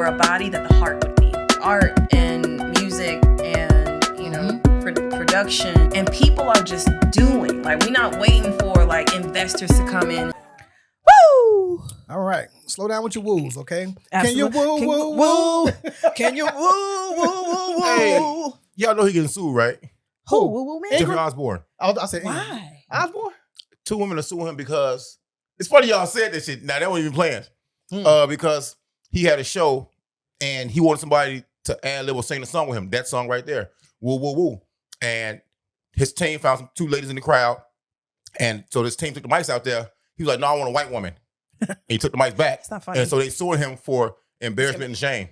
a body that the heart would be. Art and music and, you know, production. And people are just doing. Like, we're not waiting for, like, investors to come in. Woo! All right. Slow down with your woos, okay? Absolutely. Can you woo? Can you woo, woo, woo, woo? Hey, y'all know he getting sued, right? Who? Woo, woo, man? Jeffrey Osborne. I said, Why? Osborne? 2 women are suing him because it's funny y'all said this shit. Now that wasn't even planned. Because he had a show and he wanted somebody to ad-lib or sing a song with him. That song right there. Woo, woo, woo. And his team found 2 ladies in the crowd. And so this team took the mics out there. He was like, no, I want a white woman. And he took the mics back. It's not funny. And so they sued him for embarrassment and shame.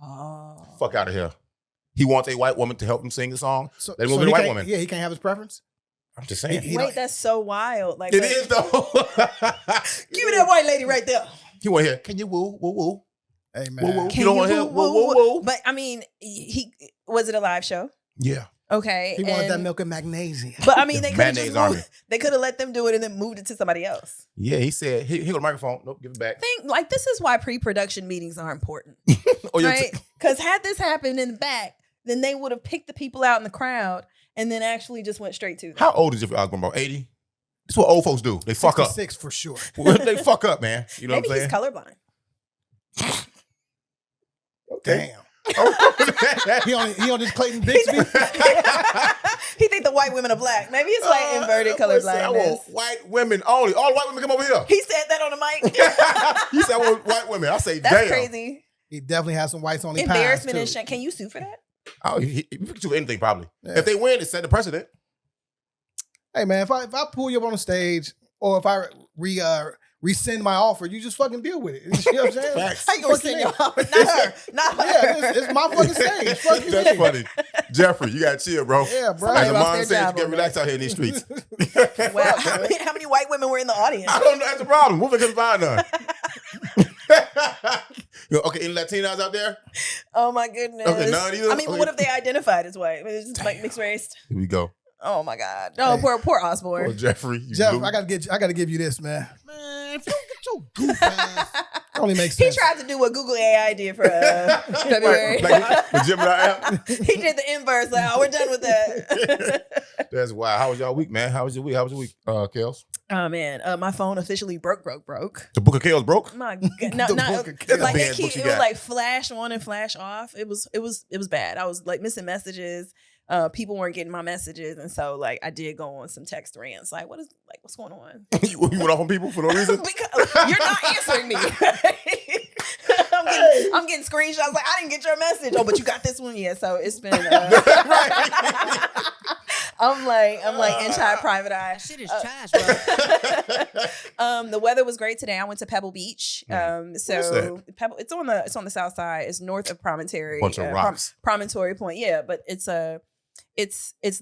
Oh. Fuck out of here. He wants a white woman to help him sing the song. So They move a white he woman. Yeah, he can't have his preference? I'm just saying. Wait, that's so wild. Like, It is though. Give me that white lady right there. He want to hear, can you woo, woo, woo? Hey, man. Woo, woo. Can You don't want to hear woo, woo, woo? But I mean, he was it a live show? Yeah. Okay. He wanted that milk and magnesium. But I mean, they could have Mayonnaise just army. they could have let them do it and then moved it to somebody else. Yeah, he said, here go the microphone. Nope, give it back. Think like this is why pre-production meetings are important, Oh, yeah, right? Because had this happened in the back, then they would have picked the people out in the crowd and then actually just went straight to them. How old is Jeffrey Osborne, bro? 80? That's what old folks do. They fuck up. 6 for sure. They fuck up, man. You know Maybe what I'm he's saying? colorblind. Damn. he on this Clayton Bixby. He think the white women are black. Maybe it's like inverted color I want blindness. white women only. All white women come over here. He said that on the mic. He said, I want white women. I say, That's damn. crazy. He definitely has some whites on his Embarrassment and too. shame. Can you sue for that? Oh, he could do anything, probably. Yeah. If they win, it set the precedent. Hey, man, if I pull you up on the stage or if I rescind my offer, you just fucking deal with it. You know what I'm saying? Facts. How you gonna send your offer? Not her. Not her. Yeah, it's my fucking stage. Fuck you. That's funny. Jeffrey, you got to chill, bro. Yeah, bro. As Somebody a lost mom their said, job get over relaxed out here in these streets. Well, how many white women were in the audience? I don't know. That's the problem. What if they couldn't find none? Okay, any Latinos out there? Oh my goodness. Okay, none either? I mean, Okay. what if they identified as white? I mean, it's just like mixed race. Here we go. Oh my God. No, Hey. poor Osborne. Oh, Jeffrey. You Jeff, blew- I gotta give you this, man. Man, if you don't get your goof ass. That only makes sense. He tried to do what Google AI did for February. Like the Gemini app. He did the inverse. Like, oh, we're done with that. That's wild. How was y'all week, man? How was your week? How was your week, Kels? Oh man, my phone officially broke. The book of Kels broke? My God, no, The not book of Kels. like Bad books it you was got. like flash on and flash off. It was bad. I was like missing messages. People weren't getting my messages, and so like I did go on some text rants. Like, what's going on? You went off on people for no reason? Because you're not answering me. I'm getting screenshots like I didn't get your message. Oh, but you got this one, yeah. So it's been. I'm like inside private eye. Shit is trash, bro. The weather was great today. I went to Pebble Beach. So Pebble, it's on the south side. It's north of Promontory. Bunch of rocks. Promontory Point, yeah. But it's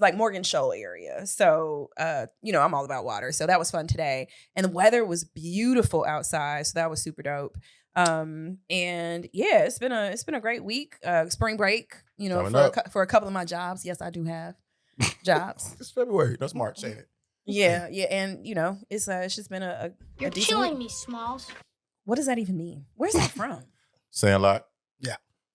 like Morgan Shoal area. So I'm all about water. So that was fun today, and the weather was beautiful outside. So that was super dope. And yeah, it's been a great week. Spring break, for a couple of my jobs. Yes, I do have jobs. It's February. That's March, ain't it? Yeah, and it's just been a You're decent killing week. me, Smalls. What does that even mean? Where's that from? Sandlot. Oh,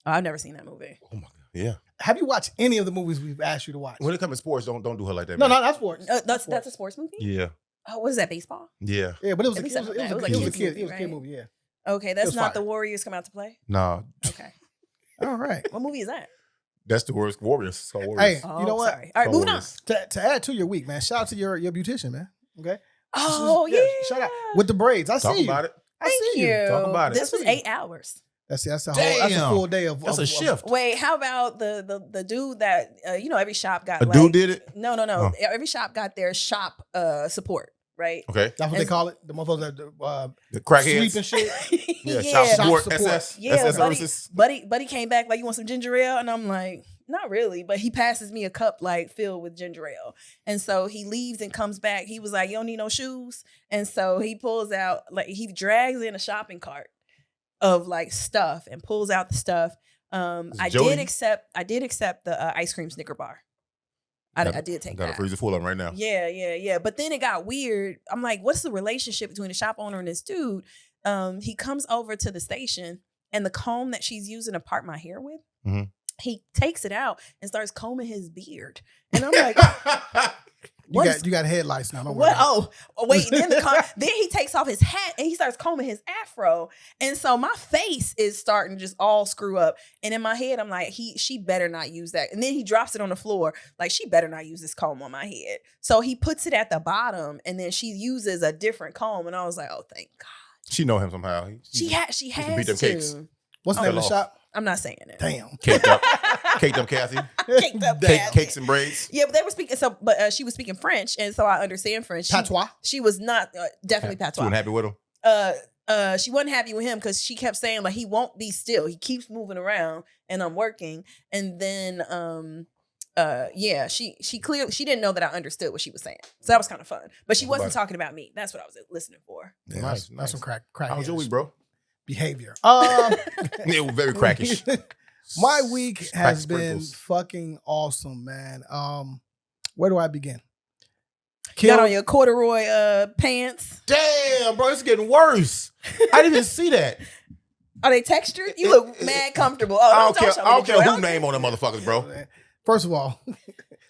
I've never seen that movie. Oh my God. Yeah. Have you watched any of the movies we've asked you to watch? When it comes to sports, don't do her like that. No, man. not sports. That's a sports movie. Yeah. Oh, what is that? Baseball? Yeah. Yeah, but it was At a least kid. I know It that. was It a was a kid. kids It was a kid movie, movie. Yeah. Okay, that's was not fire. the Warriors come out to play. Nah. Okay, All right. what movie is that? That's the worst. Warriors. It's called Warriors. Hey, Oh, you know what? Sorry. All right, It's called moving on. Warriors. To add to your week, man. Shout out to your beautician, man. Okay. Oh yeah, Shout out with the braids. I Talk see you. about it. I Thank see you. you. Talk about it. This was 8 hours. That's a whole. Damn. That's a full day of. That's a of- shift. Wait, how about the dude that every shop got A like, dude did it? No. Oh. Every shop got their shop support, right? Okay. That's what they call it. The motherfuckers that The crackheads. sweep and shit. Yeah. Yeah. Shop support. Shop support. SS. Yeah, SS buddy, services. buddy came back like, you want some ginger ale? And I'm like, not really. But he passes me a cup like filled with ginger ale. And so he leaves and comes back. He was like, you don't need no shoes. And so he pulls out, like he drags in a shopping cart of like stuff and pulls out the stuff. I Jody? did accept the ice cream Snicker bar. I did take Got a that. freezer full of them right now. Yeah. But then it got weird. I'm like, what's the relationship between the shop owner and this dude? He comes over to the station and the comb that she's using to part my hair with, Mm-hmm. he takes it out and starts combing his beard. And I'm like, You got headlights now. Don't worry. what? Oh, wait. Then then he takes off his hat and he starts combing his afro. And so my face is starting to just all screw up. And in my head, I'm like, she better not use that. And then he drops it on the floor. Like, she better not use this comb on my head. So he puts it at the bottom and then she uses a different comb. And I was like, oh, thank God. She know him somehow. She has beat them cakes. to. What's the name of the shop? I'm not saying it. Damn. Caked up. Caked up Kathy. Caked up Kathy. Cakes and braids. Yeah, but they were speaking. So, but she was speaking French, and so I understand French. Patois? She was not definitely She patois. wasn't happy with him. She wasn't happy with him because she kept saying like he won't be still. He keeps moving around, and I'm working. And then, she clearly she didn't know that I understood what she was saying. So that was kind of fun. But she wasn't talking about me. That's what I was listening for. Yeah, Nice, that's some crack. How was your week, bro? Behavior. It was very crackish. My week has been sprinkles. fucking awesome, man. Where do I begin? You got on your corduroy pants. Damn, bro, it's getting worse. I didn't even see that. Are they textured? You look mad comfortable. Oh, I don't show me care the joint. who name on them motherfuckers, bro. First of all,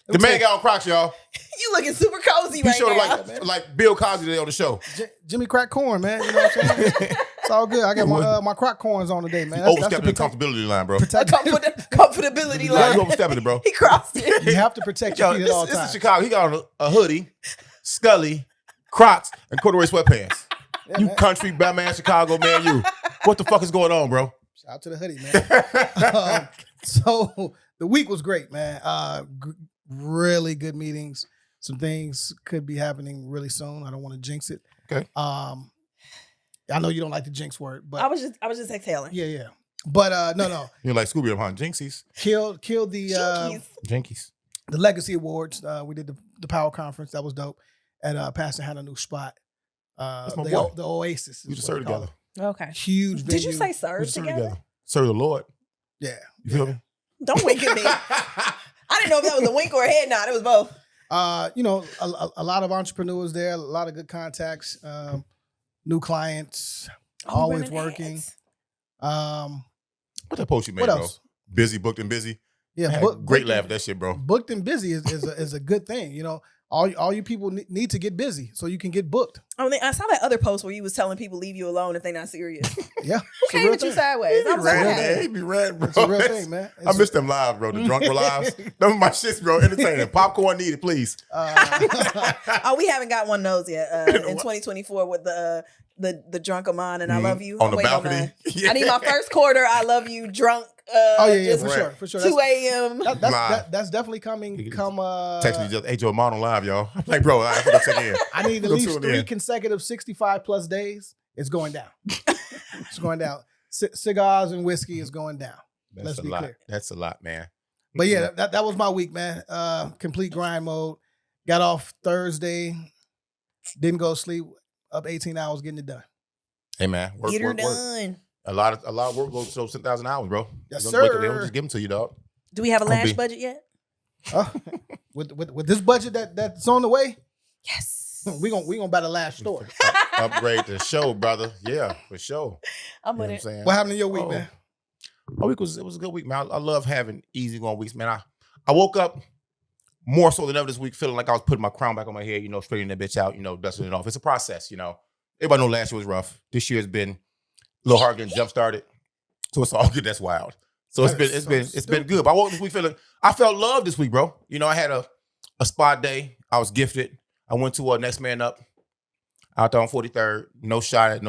The man got on Crocs, y'all. You looking super cozy He right showed now. like Bill Cosby today on the show. Jimmy Crack Corn, man. You know what I'm saying? It's all good. I got my croc corns on today, man. That's Overstepping the comfortability line, bro. A comfortability Yeah, line. you overstepping it, bro. He crossed it. You have to protect your Yo, feet at all this is times. Chicago. He got on a hoodie, Scully, Crocs, and corduroy sweatpants. Yeah, You man. country Batman Chicago man, you. What the fuck is going on, bro? Shout out to the hoodie, man. So the week was great, man. Really good meetings. Some things could be happening really soon. I don't want to jinx it. Okay. I know you don't like the jinx word, but I was just exhaling. yeah. But no. You're like Scooby huh? Jinxies. Killed the Jinkies. Jinkies. the Legacy Awards. We did the Power Conference. That was dope. And Pastor had a new spot. That's my boy. The Oasis. We is just what serve they call together. Okay. it. Huge venue. Did you say We serve just serve together? Serve the Lord. Yeah. You feel me? Don't wink at me. I didn't know if that was a wink or a head nod. It was both. A lot of entrepreneurs there, a lot of good contacts, new clients, always running working. ads. What that post you made, What bro? else? Busy, booked and busy. I Yeah, had book- great booked laugh and- at that shit, bro. Booked and busy is a good thing. You know, all you people need to get busy so you can get booked. I saw that other post where you was telling people leave you alone if they're not serious. Yeah, Who came at you sideways? I was like, hey. He be red, bro. it's a real thing, man. I miss them lives, bro. The drunk were lives. Them are my shits, bro. Entertaining. Popcorn needed, please. Oh, we haven't got one of those yet. In 2024 with the drunk Amon and I love you. On the I'm waiting balcony. mine. Yeah. I need my first quarter. I love you drunk. Just for sure. 2 a.m. That's definitely coming. Text me just, hey, Joe, Mon on live, y'all. I'm like, bro, I forgot to check in. I need at Go least tune 3 in. consecutive 65 plus days. It's going down. It's going down. Cigars and whiskey is going down. That's Let's a be lot. clear. That's a lot, man. But yeah, that was my week, man. Complete grind mode. Got off Thursday. Didn't go to sleep. Up 18 hours getting it done. Hey, man. Work, Get her work. done. A lot of work goes to 10,000 hours, bro. Yes, You don't wake up, sir. They don't just give them to you, dog. Do we have a Gonna lash be- budget yet? With this budget that's on the way, Yes. we gonna buy the last store. Upgrade the show, brother. Yeah, for sure. I'm You know with what I'm it. saying? What happened in your week, Oh. man? My week was a good week, man. I love having easy going weeks, man. I woke up more so than ever this week feeling like I was putting my crown back on my head, straightening that bitch out, dusting it off. It's a process, Everybody know last year was rough. This year has been a little hard getting jump started. So it's all good. That's wild. So it's been good. But I woke this week feeling I felt love this week, bro. I had a spot day. I was gifted. I went to Next Man Up out there on 43rd. No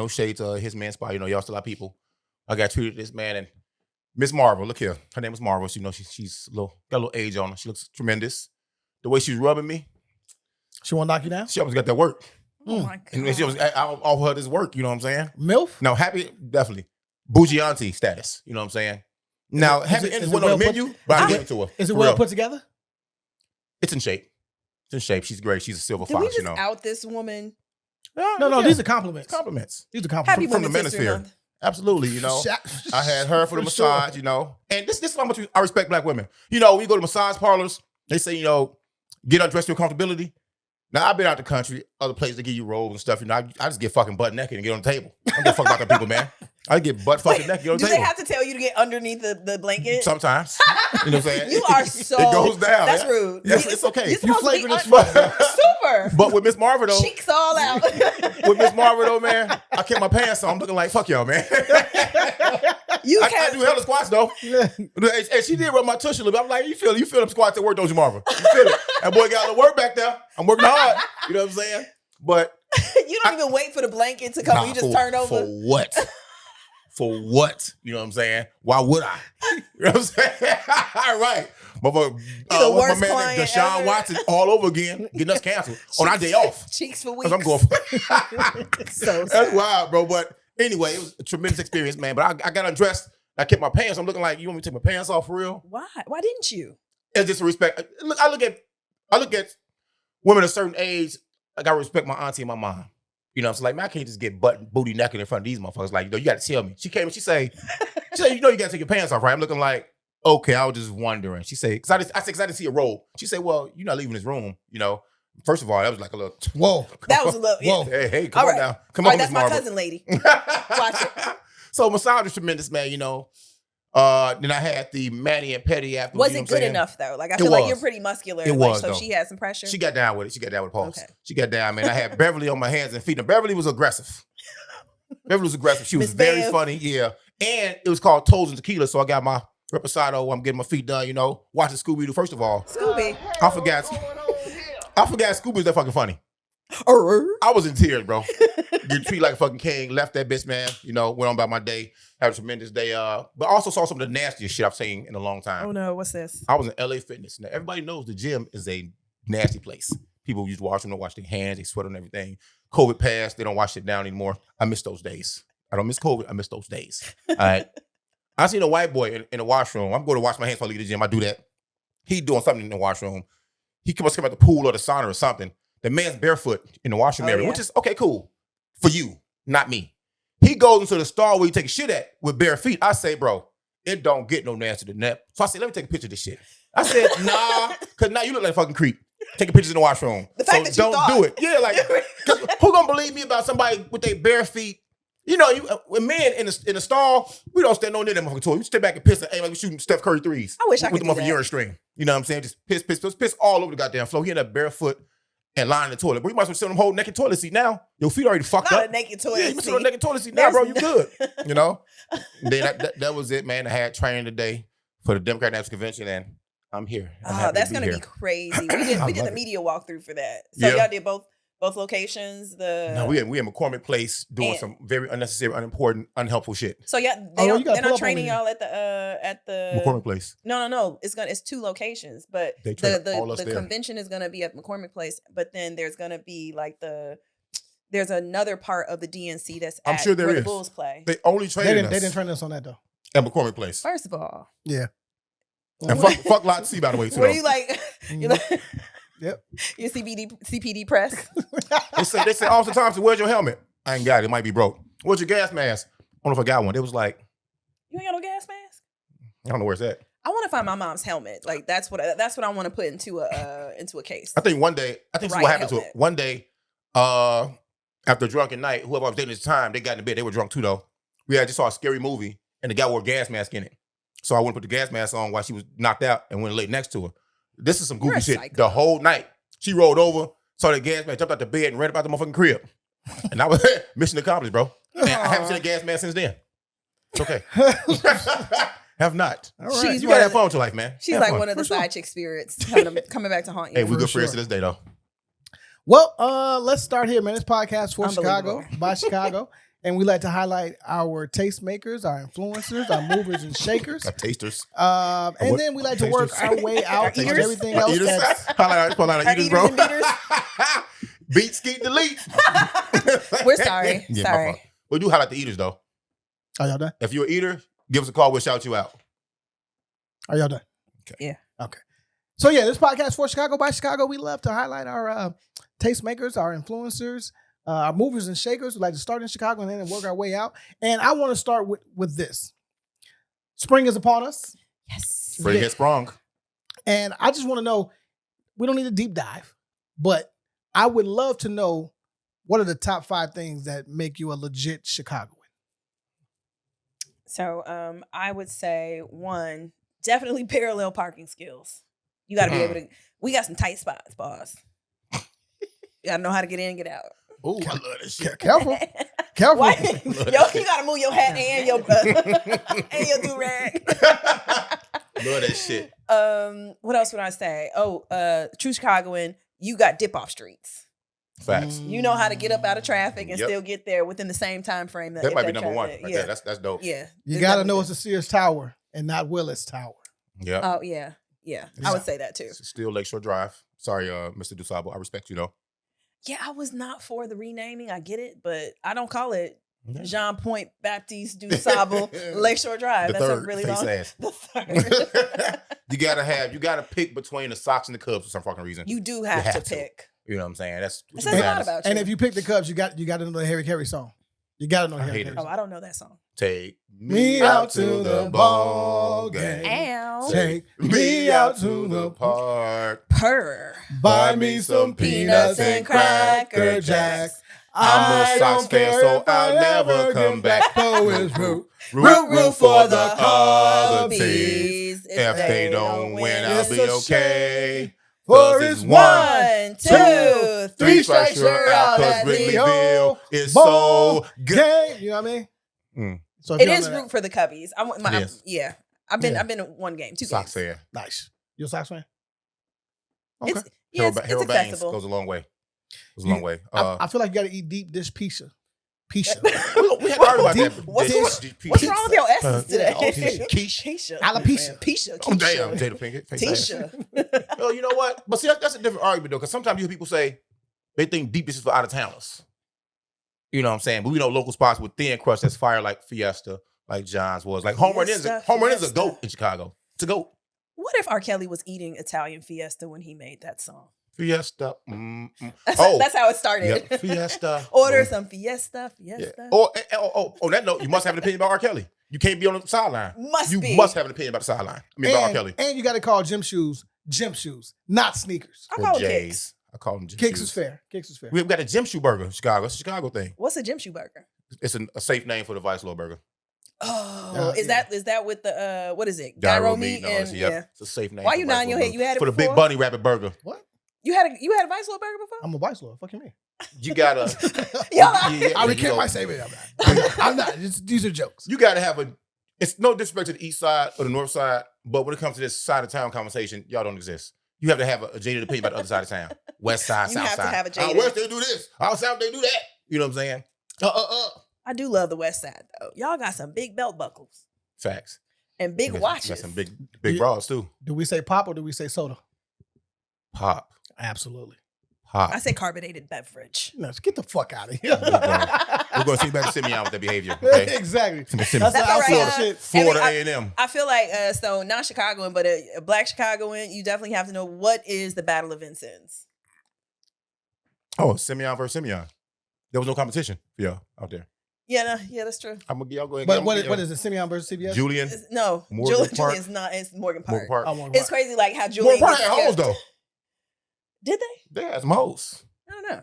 shade to his man spot. Y'all still have people. I got treated this man and Miss Marvel. Look here. Her name is Marvel. So, she's got a little age on her. She looks tremendous. The way she's rubbing me, She want to knock you down? she almost got that work. Oh my God. And I offer her this work. You know what I'm saying? MILF? No, happy, definitely. Bougie auntie status. You know what I'm saying? Now, happy is it endings wasn't on the well menu, but I gave it to her. Is it For well real. put together? It's in shape. It's in shape. She's great. She's a silver Did we fox, just out this woman? No, these are compliments. compliments. These are Happy compliments. From the Women's History manosphere. Month. Absolutely, I had her for the sure. massage, And this is how much I respect black women. When you go to massage parlors, they say, get undressed to your comfortability. Now, I've been out the country, other places that give you robes and stuff. I just get fucking butt naked and get on the table. I don't give a fuck about them people, man. I get butt fucking naked on the Do table. they have to tell you to get underneath the blanket? Sometimes. You know what I'm saying? You are so. It goes down. That's yeah. rude. Yes, it's okay. You're supposed to be flagrant as super. But with Miss Marva though, Cheeks all out. with Miss Marva though, man, I kept my pants on. I'm looking like fuck y'all, man. You I can't. do hella squats though. And she did rub my tush a little bit. I'm like, you feel them squats at work, don't you, Marva? You feel it? That boy got a little work back there. I'm working hard. You know what I'm saying? But You don't even wait for the blanket to come. nah, You just for, turn over. For what? For what? You know what I'm saying? Why would I? You know what I'm saying? Right. But the my worst man client Deshaun ever. Watson all over again, getting us canceled on our day off. Cheeks for weeks. I'm going So That's sad. wild, bro. But anyway, it was a tremendous experience, man. But I got undressed. I kept my pants. I'm looking like, you want me to take my pants off for real? Why? Why didn't you? It's just a respect. Look, I look at women of a certain age. I gotta respect my auntie and my mom. You know, so like, man, I can't just get booty naked in front of these motherfuckers. Like, you gotta tell me. She came and she say, you know, you gotta take your pants off, right? I'm looking like, okay, I was just wondering. She said, because I didn't see a roll. She said, well, you're not leaving this room. You know, first of all, that was like a little. Whoa. That was a little. Whoa. Hey, come All on right. now. Come All on, right, Miss that's my Marvel. cousin lady. Watch it. So massage was tremendous, man. You know. Then I had the mani and pedi after. Was you know it what I'm good saying? enough though? Like I It feel like was. you're pretty muscular. It like, was, so though. she had some pressure. She got down with it. She got down with pulse. Okay. She got down, man. I had Beverly on my hands and feet. Now, Beverly was aggressive. Beverly was aggressive. She was Miss very Bev. funny. Yeah. And it was called Toes and Tequila. So I got my reposado. I'm getting my feet done, you know, watching Scooby-Doo. First of all, Scooby. I forgot Scooby's that fucking funny. I was in tears, bro. You treat like a fucking king. Left that bitch, man. You know, went on about my day. Had a tremendous day. But also saw some of the nastiest shit I've seen in a long time. Oh no, what's this? I was in LA Fitness. Now, everybody knows the gym is a nasty place. People use washroom, don't wash their hands, they sweat on everything. COVID passed, they don't wash it down anymore. I miss those days. I don't miss COVID, I miss those days. All right. I seen a white boy in the washroom. I'm going to wash my hands before I leave the gym. I do that. He doing something in the washroom. He must come out the pool or the sauna or something. The man's barefoot in the washroom area, yeah. which is, okay, cool. For you, not me. He goes into the stall where you take a shit at with bare feet. I say, bro, it don't get no nastier than that. So I said, let me take a picture of this shit. I said, nah, because now you look like a fucking creep. Taking pictures in the washroom. The fact that you don't thought. do it. Yeah, like, 'cause who gonna believe me about somebody with their bare feet? You know, with men in the stall, we don't stand no near that motherfucking toilet. We step back and piss and aim like we shooting Steph Curry threes. I wish I with could the do motherfucking that. urine stream. You know what I'm saying? Just piss all over the goddamn floor. He ended up barefoot and lying in the toilet. But you might as well sit on them whole naked toilet seat now. Your feet already fucked Not up. a naked toilet Yeah, you can sit on a seat. naked toilet seat now, bro. You There's good. You know? Then that was it, man. I had training today for the Democratic National Convention, and I'm here. I'm Oh, happy that's to gonna here. be crazy. We did I the love it. media walkthrough for that. So Yeah. y'all did both locations. No, we in McCormick Place doing and- some very unnecessary, unimportant, unhelpful shit. So yeah, Oh, you gotta they're pull not up training on y'all at the McCormick Place. No. It's 2 locations, but They train the all us there. convention is gonna be at McCormick Place, but then there's gonna be like there's another part of the DNC that's I'm at sure there where is. the Bulls play. They only They trained didn't us train us on that though. at McCormick Place. First of all, Yeah. And fuck Lot C, by the way, too. what though. are you like? You like Yep. your CPD press? They say oftentimes, where's your helmet? I ain't got it. It might be broke. Where's your gas mask? I don't know if I got one. It was like, You ain't got no gas mask? I don't know where's that. I want to find my mom's helmet. Like that's what I want to put into a case. I think one day, this is Right what happened to helmet. it. One day, after a drunken night, whoever I was dating at the time, they got in bed. They were drunk too, though. We had just saw a scary movie, and the guy wore a gas mask in it. So I went and put the gas mask on while she was knocked out and went and laid next to her. This is some You're goofy a shit. psycho. The whole night. She rolled over, saw the gas mask, jumped out the bed, and ran about the motherfucking crib. And I was mission accomplished, bro. And I haven't seen a gas mask since then. It's okay. Have not. All right. She's You one gotta of have fun with your life, man. She's Have like fun. one of the For sure. side chick spirits coming back to haunt you. Hey, we For good friends sure. to this day, though. Well, let's start here, man. This podcast for Unbelievable. Chicago, by Chicago. And we like to highlight our tastemakers, our influencers, our movers and shakers. Our tasters. And What? then we like to work Tasters. our way out to Eaters. everything Our else eaters. that's Highlight our Our eaters, eaters bro. and beaters. Beat, skeet, delete. We're sorry. Yeah, my Sorry. fault. We do highlight the eaters, though. Are y'all done? If you're an eater, give us a call. We'll shout you out. Are y'all done? Okay. Yeah. Okay. So yeah, this podcast for Chicago by Chicago. We love to highlight our tastemakers, our influencers, our movers and shakers. We like to start in Chicago and then work our way out. And I want to start with this. Spring is upon us. Yes. Ready to get sprung. And I just want to know, we don't need a deep dive, but I would love to know what are the top 5 things that make you a legit Chicagoan? So I would say one, definitely parallel parking skills. You got to be able to. We got some tight spots, boss. You got to know how to get in and get out. Oh, I love this shit. Careful. Careful. Why? You got to move your hat and your do-rag. Love that shit. What else would I say? True Chicagoan, you got dip-off streets. Facts. You know how to get up out of traffic and still get there within the same time frame. That might be number one. Right there. That's dope. Yeah. You got to know it's a Sears Tower and not Willis Tower. Yeah. Oh, yeah. Yeah. I would say that too. It's still Lakeshore Drive. Sorry, Mr. Dusable. I respect you, though. Yeah, I was not for the renaming. I get it, but I don't call it Jean Point Baptiste du Sable Lakeshore Drive. That's a really long. Ass. The third. you gotta pick between the Sox and the Cubs for some fucking reason. You do have to pick. You know what I'm saying? That says a lot about you. And if you pick the Cubs, you got to know the Harry Carey song. You got to know the Harry Carey song. Oh, I don't know that song. Take me out to the ball game. Ow. Take me out to the park. Purr. Buy me some peanuts and Cracker Jacks. I'm a Sox fan, so I'll never come back. So is root for the other teams. If they don't win, I'll be okay. For it's 1, 2, 3 strikes, you're out at the Wrigleyville is so good. You know what I mean? So it is root for the Cubbies. Yeah. I've been in one game, 2 Sox games. fan. Nice. You a Sox fan? Okay. Harold Baines goes a long way. Goes a long way. I feel like you got to eat deep dish pizza. Pizza. We had to argue about that. What's wrong with your S's today? Quiche. Alopecia. Pisha. Oh, damn, Jada Pinkett. Tisha. Well, you know what? But see, that's a different argument, though, because sometimes you hear people say they think deep dish is for out-of-towners. You know what I'm saying? But we know local spots with thin crust that's fire, like Fiesta, like John's was. Like Home Run is a goat in Chicago. It's a goat. What if R. Kelly was eating Italian Fiesta when he made that song? Fiesta. That's how it started. Yep. Fiesta. Order some Fiesta. Yeah. On that note, you must have an opinion about R. Kelly. You can't be on the sideline. You must have an opinion about the sideline. About R. Kelly. And you got to call gym shoes, not sneakers. I call them kicks. I call them gym kicks shoes. Is fair. Kicks is fair. We've got a gym shoe burger in Chicago. It's a Chicago thing. What's a gym shoe burger? It's a safe name for the Vice Lord burger. Oh, is that with the what is it? Gyro meat. No, it's a safe name. Why you nodding your head? You had it for before? the Big Bunny Rabbit burger. What? You had a Vice Lord burger before? I'm a Vice Lord. Fucking me. You gotta. I recant my statement. I'm not. These are jokes. You gotta have a. It's no disrespect to the east side or the north side, but when it comes to this side of town conversation, y'all don't exist. You have to have a jaded opinion about the other side of town. West side, south side. You have to have a jaded. West they do this. Out south they do that. You know what I'm saying? I do love the west side though. Y'all got some big belt buckles. Facts. And big watches. Got some big bras too. Do we say pop or do we say soda? Pop. Absolutely. Pop. I say carbonated beverage. No, get the fuck out of here. We're going to see you back to Simeon with that behavior. Okay? Exactly. That's all right. Florida A&M. I feel like, so not Chicagoan, but a black Chicagoan, you definitely have to know what is the Battle of Vincennes. Oh, Simeon versus Simeon. There was no competition for y'all out there. Yeah, that's true. I'm gonna y'all go ahead. But what is it? Simeon versus CBS? Julian? No, Julian's not. It's Morgan Park. It's crazy, like how Julian. Morgan Park had hoes though. Did they? They had some hoes. I don't know.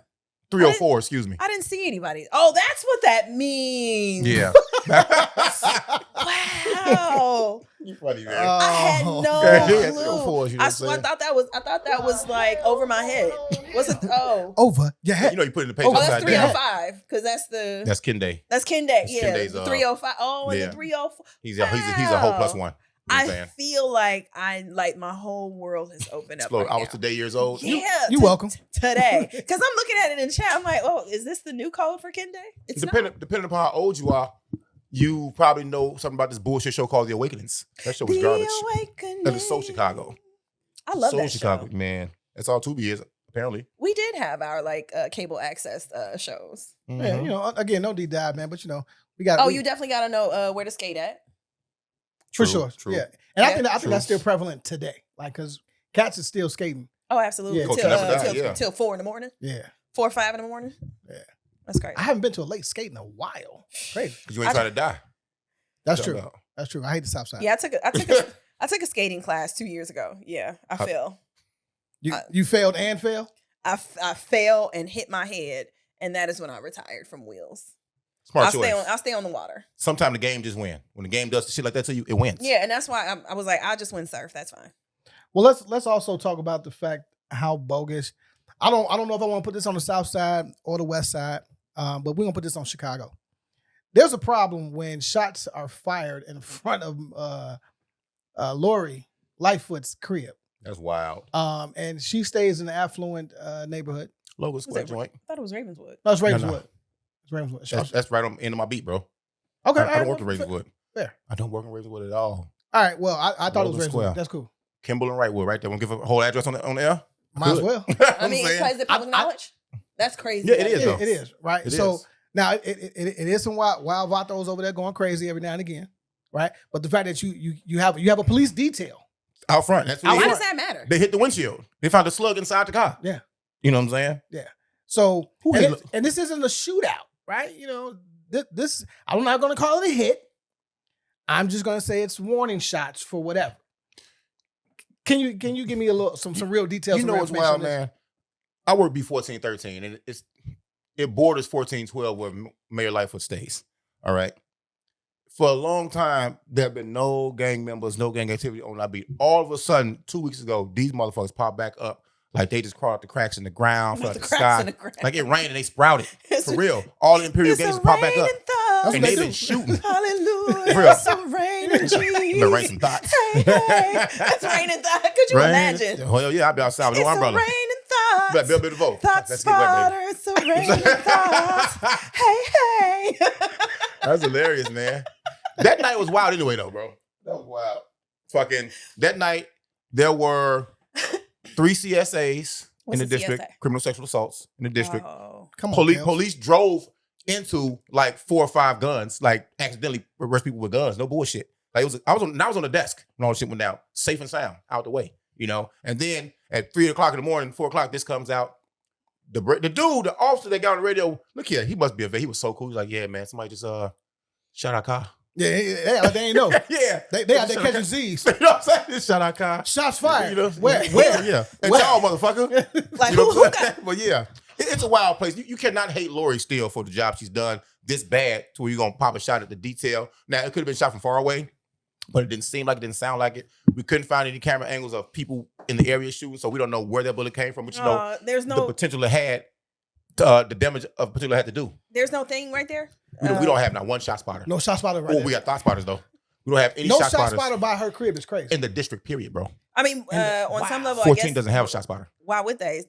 304, excuse me. I didn't see anybody. Oh, that's what that means. Yeah. Wow. You funny, man. I had no clue. I thought that was like over my head. What's it? Oh, over your head. You know you put in the page. Oh, that's 305 because that's Ken Day. That's Ken Day. Yeah, Kenday's, 305. Oh, and the 304. He's a whole plus one. I feel like my whole world has opened up. Right I was today years old. Yeah, you're welcome. Today, because I'm looking at it in chat. I'm like, oh, is this the new code for Ken Day? It's depending upon how old you are, you probably know something about this bullshit show called The Awakenings. That show was garbage. That is so Chicago. I love that Chicago, show. Man. That's all Tubi is apparently. We did have our cable access shows. Mm-hmm. Yeah, again, no deep dive, man. But we got. Oh, you definitely got to know where to skate at. For sure. True. Yeah. And I think that's still prevalent today. Like, because cats is still skating. Oh, absolutely. Yeah. Till 4 in the morning. Yeah. 4 or 5 in the morning. Yeah. That's crazy. I haven't been to a lake skate in a while. Crazy. Because you ain't trying to die. That's true. That's true. I hate the south side. Yeah, I took a skating class 2 years ago. Yeah, I fell. You failed and fell? I fell and hit my head, and that is when I retired from wheels. Smart I'll choice. I'll stay on the water. Sometimes the game just win. When the game does shit like that to you, it wins. Yeah, and that's why I was like, I'll just win surf. That's fine. Well, let's also talk about the fact how bogus. I don't know if I want to put this on the South Side or the West Side, but we're gonna put this on Chicago. There's a problem when shots are fired in front of Lori Lightfoot's crib. That's wild. And she stays in the affluent neighborhood. Logan Square joint. I thought it was Ravenswood. No, it's Ravenswood. No. It's Ravenswood. That's right on the end of my beat, bro. Okay, I don't work in Ravenswood. Fair. I don't work in Ravenswood at all. All right. Well, I thought it was Logan Ravenswood. Square. That's cool. Kimball and Wrightwood, right there. Want to give a whole address on the air? Might as well. I mean, is it public knowledge? That's crazy. Yeah, it is. It is, right? It so is. now it is some wild vatos over there going crazy every now and again, right? But the fact that you have a police detail Out front. That's what Why it does is. that matter? They hit the windshield. They found a slug inside the car. Yeah. You know what I'm saying? Yeah. So Who and, hit- and this isn't a shootout, right? You know, this I'm not going to call it a hit. I'm just going to say it's warning shots for whatever. Can you give me a little some real details? You know what's wild, man? I work B1413, and it borders 1412 where Mayor Lightfoot stays. All right. For a long time, there have been no gang members, no gang activity on that beat. All of a sudden, 2 weeks ago, these motherfuckers popped back up like they just crawled out the cracks in the ground, fell out the sky. Like it rained and they sprouted. For real. All the Imperial gangs popped back up. And they've been shooting. Hallelujah. For real. Some rain and cheese. The rain some thoughts. Hey, hey. That's rain and thoughts. Could you imagine? Hell yeah, I'll be outside with It's no a umbrella. rain and thoughts. Better build a bit of vote. Thought Let's get wet, spotter. baby. It's a rain and thoughts. Hey, hey. That's hilarious, man. That night was wild anyway, though, bro. That was wild. Fucking, that night, there were 3 CSAs in the district, CSA? criminal sexual assaults in the district. Oh. Come on, Kels. Police drove into like 4 or 5 guns, like accidentally arrest people with guns. No bullshit. Like I was on the desk when all the shit went down, safe and sound, out the way, you know. And then at 3 o'clock in the morning, 4 o'clock, this comes out. The officer that got on the radio, look here, he must be a vet. He was so cool. He's like, yeah, man, somebody just shot our car. Yeah, like they ain't know. Yeah, They out there catching Z's. You know what I'm saying? Shot our car. Shots fired. You know, Where? Yeah. And Where? y'all, motherfucker. Like, You know who what I'm got... saying? But yeah, it's a wild place. You cannot hate Lori Steele for the job she's done this bad to where you're going to pop a shot at the detail. Now, it could have been shot from far away, but it didn't seem like it, didn't sound like it. We couldn't find any camera angles of people in the area shooting, so we don't know where that bullet came from, but you know there's the no potential it had, the damage of potential it had to do. there's no thing right there. We don't have not one shot spotter. No shot spotter right Oh, there. we got thought spotters, though. We don't have any No shot shot spotters spotter by her crib is crazy. in the district, period, bro. I mean, on wow. some level, 14 I guess doesn't have a shot spotter. why would they?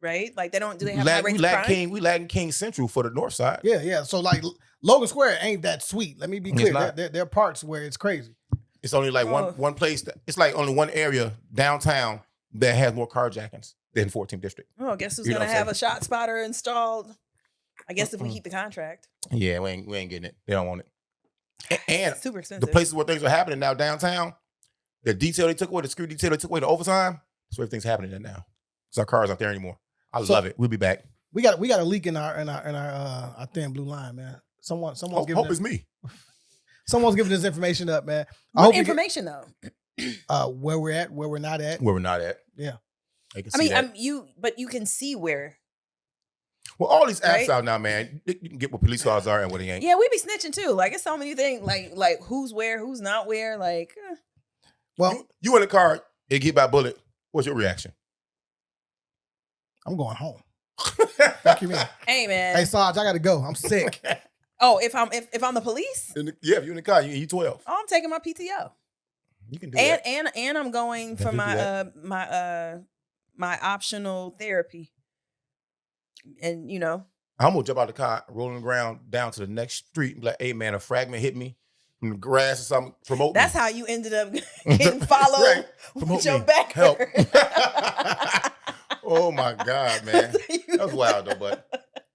Right? Like they don't. Do they have high We rates of crime? lagging King Central for the north side. Yeah. So like Logan Square ain't that sweet. Let me be It's clear. not. There are parts where it's crazy. It's only like Oh. one place. It's like only one area downtown that has more carjackings than 14th district. Oh, guess who's You know gonna what I'm have a shot spotter installed? I guess if we keep the contract. Yeah, we ain't getting it. They don't want it. And It's super expensive. the places where things are happening now downtown, the detail they took away, the security detail they took away, the overtime, that's where everything's happening in now. So our cars aren't there anymore. I So- love it. We'll be back. We got a leak in our thin blue line, man. Someone's Hope giving it's me. someone's giving this information up, man. I What hope you information though? get, where we're at, where we're not at. Where we're not at. Yeah. They can I see mean, that. but you can see where. Well, all these apps Right? out now, man. You can get what police cars are and what they ain't. Yeah, we be snitching too. Like it's so many things. Like who's where, who's not where. Like Well, You in the car, it get by bullet. What's your reaction? I'm going home. Fuck you, mean? hey man. Hey Sarge, I gotta go. I'm sick. Oh, if I'm the police, Yeah, if you're in the car, you 12. oh, I'm taking my PTO. You can do that. And I'm going for Definitely my my optional therapy. And I'm gonna jump out the car, rolling the ground down to the next street, and be like, hey man, a fragment hit me from the grass or something. Promote that's me. how you ended up getting followed Right. with Promote your me. back. Help. Oh my God, man. That was wild though, but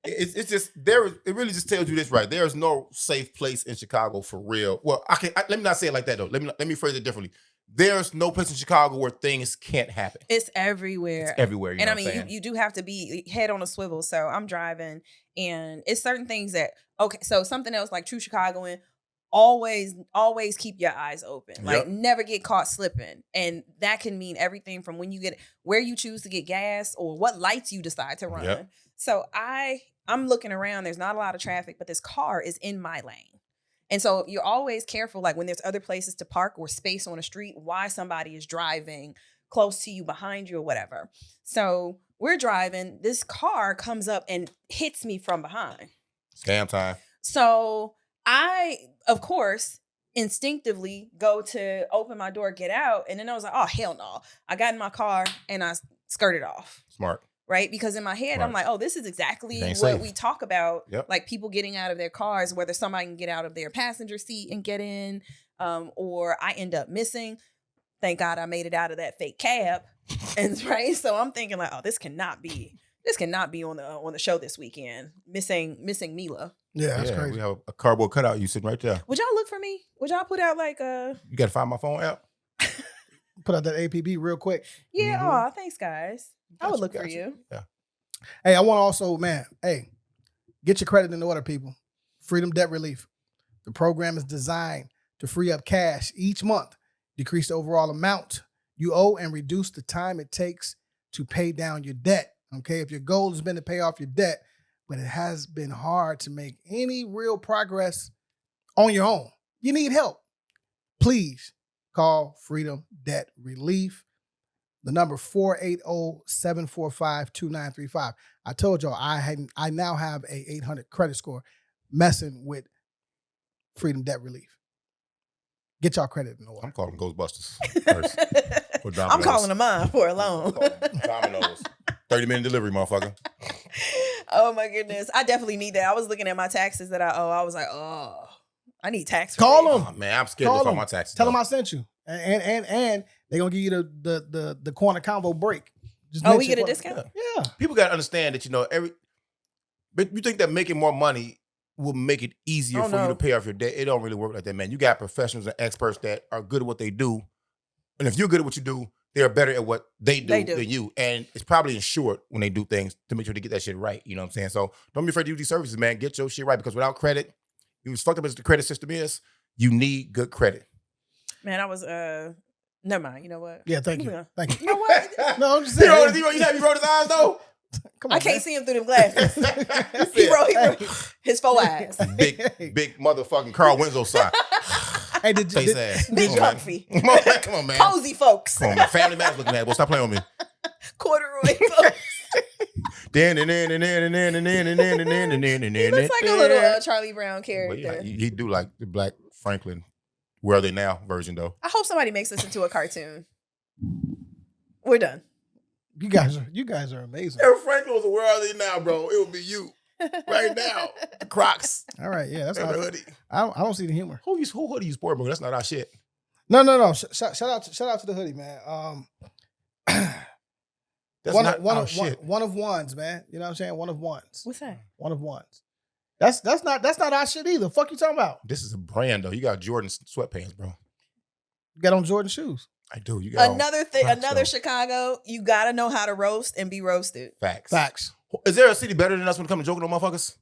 it's just it really just tells you this, right? There is no safe place in Chicago for real. Well, let me not say it like that though. Let me phrase it differently. There's no place in Chicago where things can't happen. It's everywhere. It's everywhere. You And know I what I'm mean, saying? you do have to be head on a swivel. So I'm driving, and it's certain things that so something else like true Chicagoan, always keep your eyes open. Like Yep. never get caught slipping. And that can mean everything from when you get where you choose to get gas or what lights you decide to run. Yep. So I I'm looking around. There's not a lot of traffic, but this car is in my lane. And so you're always careful, like when there's other places to park or space on a street, why somebody is driving close to you, behind you, or whatever. So we're driving. This car comes up and hits me from behind. Scam time. So I, of course, instinctively go to open my door, get out. And then I was like, oh, hell no. I got in my car and I skirted off. Smart. Right? Because in my head, I'm like, oh, this is exactly what safe. we talk about. Yep. Like people getting out of their cars, whether somebody can get out of their passenger seat and get in, or I end up missing. Thank God I made it out of that fake cab. And right. So I'm thinking like, oh, this cannot be on the show this weekend. Missing Mila. Yeah, that's crazy. We have a cardboard cutout you sitting right there. Would y'all look for me? Would y'all put out like a... You got to find my phone app? Put out that APB real quick. Yeah, Mhm. oh, thanks, guys. I would look for you. Yeah. Hey, I want to also, man, get your credit in order, people. Freedom Debt Relief. The program is designed to free up cash each month, decrease the overall amount you owe, and reduce the time it takes to pay down your debt. Okay, if your goal has been to pay off your debt, but it has been hard to make any real progress on your own, you need help, please call Freedom Debt Relief. The number 480-745-2935. I told y'all I now have a 800 credit score messing with Freedom Debt Relief. Get y'all credit in order. I'm calling Ghostbusters first. Or I'm calling them mine for a loan. Domino's. 30-minute delivery, motherfucker. Oh my goodness. I definitely need that. I was looking at my taxes that I owe. I was like, oh, I need tax relief. Call them. Oh, man, I'm scared to file my taxes. Tell them I sent you. And they're going to give you the Corner Convo break. We get a discount? Yeah. People got to understand that, but you think that making more money will make it easier for you to pay off your debt. It don't really work like that, man. You got professionals and experts that are good at what they do. And if you're good at what you do, they're better at what they do than you. And it's probably insured when they do things to make sure they get that shit right. You know what I'm saying? So don't be afraid to use these services, man. Get your shit right, because without credit, as fucked up as the credit system is, you need good credit. Man, I was never mind. You know what? Yeah, thank you. Thank you. You know what? No, I'm just saying. You rolled his eyes though? Come on, I can't man. see him through them glasses. He wrote his 4 eyes. Big motherfucking Carl Winslow sign. Hey, did ass. Big Come on, comfy. man. Come on, man. Cozy folks. Come on, man. Family Man's looking at it. Well, stop playing with me. Corduroy folks. He looks like a little Charlie Brown character. Yeah, he do like the Black Franklin Where Are They Now version, though. I hope somebody makes this into a cartoon. We're done. You guys are amazing. If Franklin was a Where Are They Now, bro, it would be you right now. The Crocs. All right, yeah, that's And not. the hoodie. I don't see the humor. Who hoodie you sport, bro? That's not our shit. No. Shout out to the hoodie, man. That's one not our of shit. one of ones, man. You know what I'm saying? One of ones. What's that? One of ones. That's not our shit either. Fuck you talking about? This is a brand, though. You got Jordan sweatpants, bro. You got on Jordan shoes. I do. You got Another Chicago, you gotta know how to roast and be roasted. Facts. Is there a city better than us when it comes to joking on motherfuckers?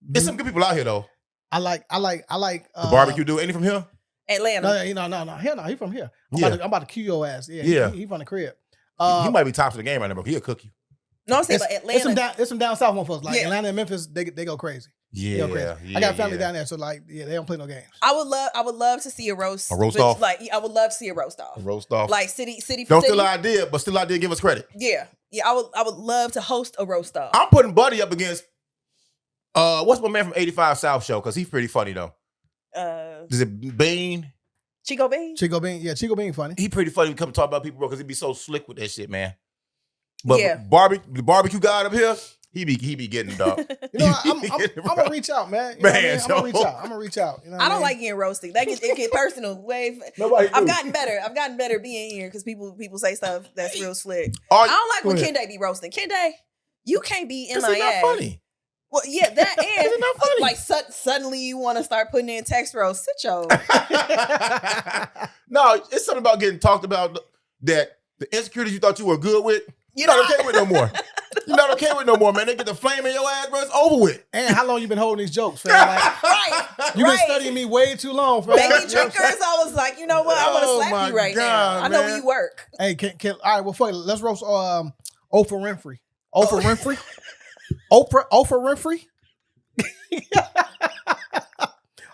There's some good people out here, though. I like The barbecue dude. Ain't he from here? Atlanta. No. Hell no, he from here. Yeah. I'm about to cue your ass. Yeah. He from the crib. He might be tops of the game right now, bro. He'll cook you. No, I'm saying, but Atlanta. It's some down south motherfuckers. Like Yeah. Atlanta and Memphis, they go crazy. They go crazy. Yeah. I got family down there, so like, yeah, they don't play no games. I would love to see a roast. A roast off? Like, I would love to see a roast off. Roast off. Like city. Don't city. steal our idea, but still idea, give us credit. Yeah. I would love to host a roast off. I'm putting Buddy up against what's my man from 85 South show? Because he's pretty funny, though. Is it Bean? Chico Bean? Chico Bean funny. He pretty funny to come talk about people, bro, because he be so slick with that shit, man. But Yeah. the barbecue guy up here, he be getting dog. You know, I'm gonna reach out, man. You know what I mean? I'm gonna reach out. You know what I don't mean? like getting roasted. It get personal. Nobody I've do. gotten better being here because people say stuff that's real slick. Are I you- don't like when Go ahead. Kende be roasting. Kende, you can't be in This my is not ass. funny. Well, yeah, that and Is it not funny? like suddenly you want to start putting in text roast. Sit your No, it's something about getting talked about that the insecurities you thought you were good with, You you're know- not okay with no more. You're not okay with no more, man. They get the flame in your ass, bro. It's over with. And how long you been holding these jokes, fam? Like, right. you been studying me way too long, fam. Baby trickers, I was like, you know what? I want to Oh slap my you right God, now. I know man. where you work. Hey, can all right? Well, fuck it. Let's roast Oprah Winfrey. Oprah Winfrey. Oprah Winfrey.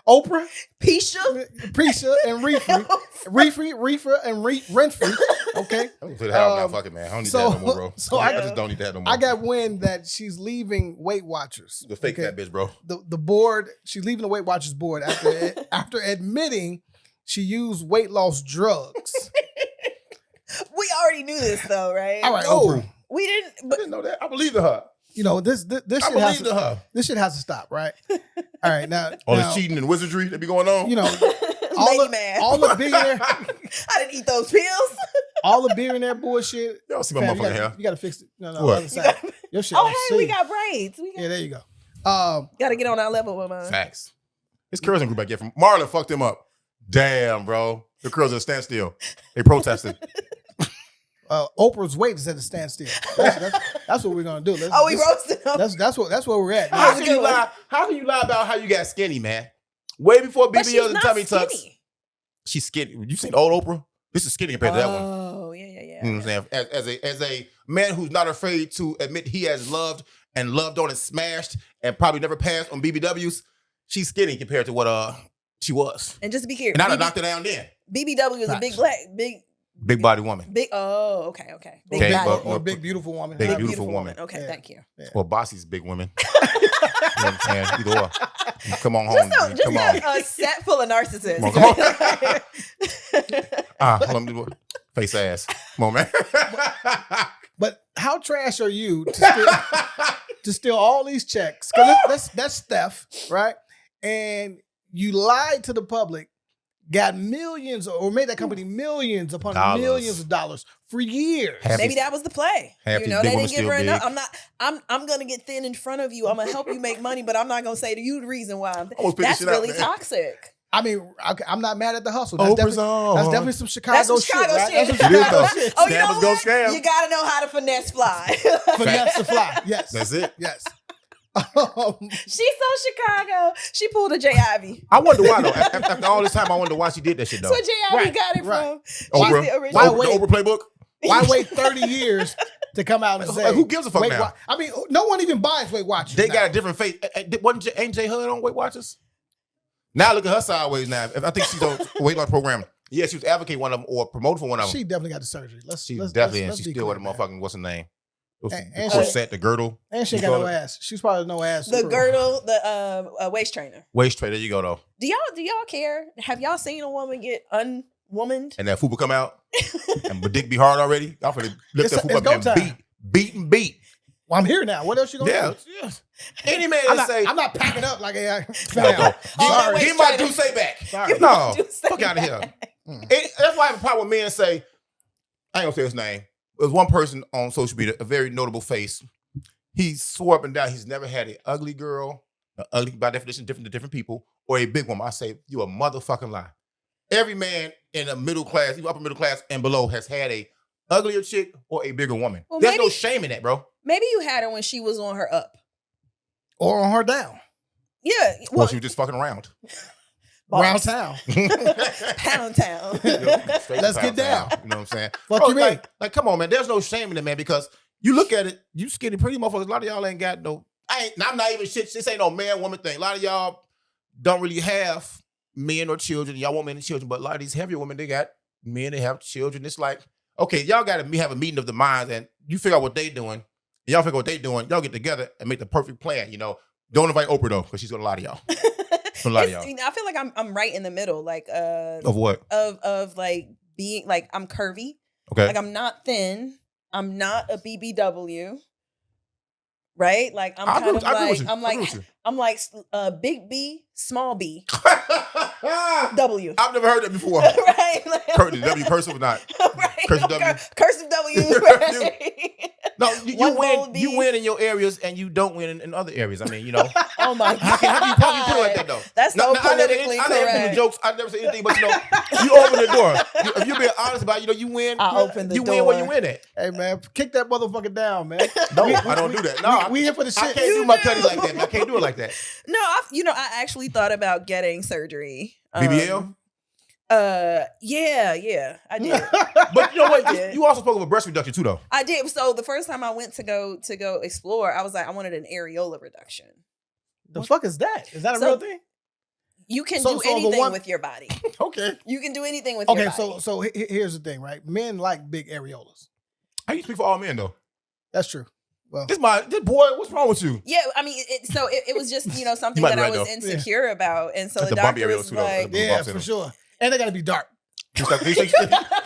Oprah, Pisha, and Reefer and Renfrey. Okay. I'm gonna put it out now. Fuck it, man. I don't need that no more, bro. So I just don't need that no more. I got wind that she's leaving Weight Watchers. The fake fat bitch, bro. The board. She's leaving the Weight Watchers board after admitting she used weight loss drugs. We already knew this though, right? All right, No. Oprah. We didn't. I didn't know that. I believe in her. You know this I shit believed in her. this shit has to stop, right? All right, now All this cheating and wizardry that be going on. You know, Man. all the billionaire, I didn't eat those pills. all the billionaire bullshit. Y'all see my Fam, motherfucking hair. you gotta fix it. No, What? other side. Your shit. Oh, on hey, we C. got braids. Yeah, there you go. Gotta get on our level with mine. Facts. His curls group back here from Marlon fucked him up. Damn, bro. The curls at a standstill. They protested. Oprah's weight is at a standstill. That's what we're gonna do. We roasted them. That's where we're at. How can you lie? How can you lie about how you got skinny, man? Way before But she's BBLs and not tummy tucks. skinny. She's skinny. You seen old Oprah? This is skinny compared to that one. Oh, yeah. You know what I'm saying? As a man who's not afraid to admit he has loved on and smashed and probably never passed on BBWs, she's skinny compared to what she was. And just to be clear, And I'd have knocked her down then. BBW is a Big body woman. Oh, okay. Big Okay, body. but- or big beautiful woman. Big Huh? beautiful woman. Okay, Yeah. thank you. Well, Bossy's big women. You know what I'm saying? Either or. Come on home. Just Come on. a set full of narcissists. Come on. Hold on. Face ass. Come on, man. But how trash are you to steal all these checks? Because that's Steph, right? And you lied to the public, got millions or made that company millions upon Dollars. millions of dollars for years. Maybe that was the play. Half You these know, big they women didn't give her still enough. I'm gonna get thin in front of you. I'm gonna help you make money, but I'm not gonna say to you the reason why. Almost pick this That's shit out, really man. toxic. I mean, I'm not mad at the hustle. Oprah's on. That's definitely some Chicago, That's some Chicago shit, right? shit. That's some It is, Chicago though. shit. Oh, you know Scammers go what? scam. You gotta know how to finesse fly. Finesse the fly. Yes. That's it. Yes. She's so Chicago. She pulled a J. Ivy. I wonder why, though. After all this time, I wonder why she did that shit, though. So J. Ivy Right, got it right. from. Oprah. She's the original. Why The wait? Oprah playbook? Why wait 30 years to come out and say, Like, who gives a fuck Weight now? I mean, no one even buys Weight Watchers. They now. got a different face. Ain't J Hud on Weight Watchers? Now look at her sideways now. I think she's on a weight loss program. Yeah, she was advocating one of them or promoting for one of them. She definitely got the surgery. She's definitely, and let's she's be still with clear, the man. motherfucking, what's her name? And The corset, the girdle. And she ain't You got call no it? ass. She's probably no ass. The girdle, the waist trainer. Waist tray, there you go, though. Do y'all care? Have y'all seen a woman get unwomaned? And that fupa come out, and my dick be hard already. Y'all finna lift that It's fupa go up and time. beat. Well, I'm here now. What else you gonna Yeah. do? Any man I'm that say, not packing up like a Go. Oh, Give my do say back. Sorry. No, Do say fuck out of back. here. That's why I have a problem with men say, I ain't gonna say his name. There's one person on social media, a very notable face. He swore up and down he's never had an ugly girl, ugly by definition, different to different people, or a big woman. I say, you a motherfucking lie. Every man in the middle class, even upper middle class and below, has had a uglier chick or a bigger woman. Well, There's maybe- no shame in that, bro. Maybe you had her when she was on her up. Or on her down. Yeah. Or Well, she was just fucking around. Round town. Pound town. Straight Let's to get pound down. town. You know what I'm saying? Fuck Bro, you mean? like, come on, man. There's no shame in it, man, because you look at it, you skinny, pretty motherfuckers. A lot of y'all ain't got no. I'm not even shit. This ain't no man woman thing. A lot of y'all don't really have men or children. Y'all want men and children, but a lot of these heavier women, they got men. They have children. It's like, okay, y'all got to have a meeting of the minds, and you figure out what they doing. And y'all figure out what they doing. Y'all get together and make the perfect plan. You know, don't invite Oprah though, because she's gonna lie to y'all. Gonna lie to y'all. I feel like I'm right in the middle, like Of what? of like being like I'm curvy, Okay. like I'm not thin, I'm not a BBW, right? Like I'm kind of like I'm like big B, small B, W. I've never heard that before. Right? Like, The W cursive or not? right? Cursive W. Cursive W. Right? No, you One win. bold You B. win in your areas, and you don't win in other areas. I mean, you know, Oh my how can you put it like that though? That's so politically I never do correct. jokes. I never say anything, but you know, you open the door. If you're being honest about it, you know, you win. I open the you door. win where you win at. Hey man, kick that motherfucker down, man. No, I don't do that. No, we here for the shit. I can't do my cutty like that. Man. I can't do it like that. No, I actually thought about getting surgery. BBL? Yeah, I did. But you know what? I did. You also spoke of a breast reduction too, though. I did. So the first time I went to go explore, I was like, I wanted an areola reduction. The fuck is that? Is that a So- real thing? You can So do the anything one- with your body. Okay. You can do anything with your Okay, body. so here's the thing, right? Men like big areolas. How you speak for all men though? That's true. Well, This boy. What's wrong with you? Yeah, I mean, it was just something might that be I right, was though. insecure about, and so That's the the bumpy doctor areolas was too, though. like, The yeah, bumps in for them. sure. And they gotta be dark. Can you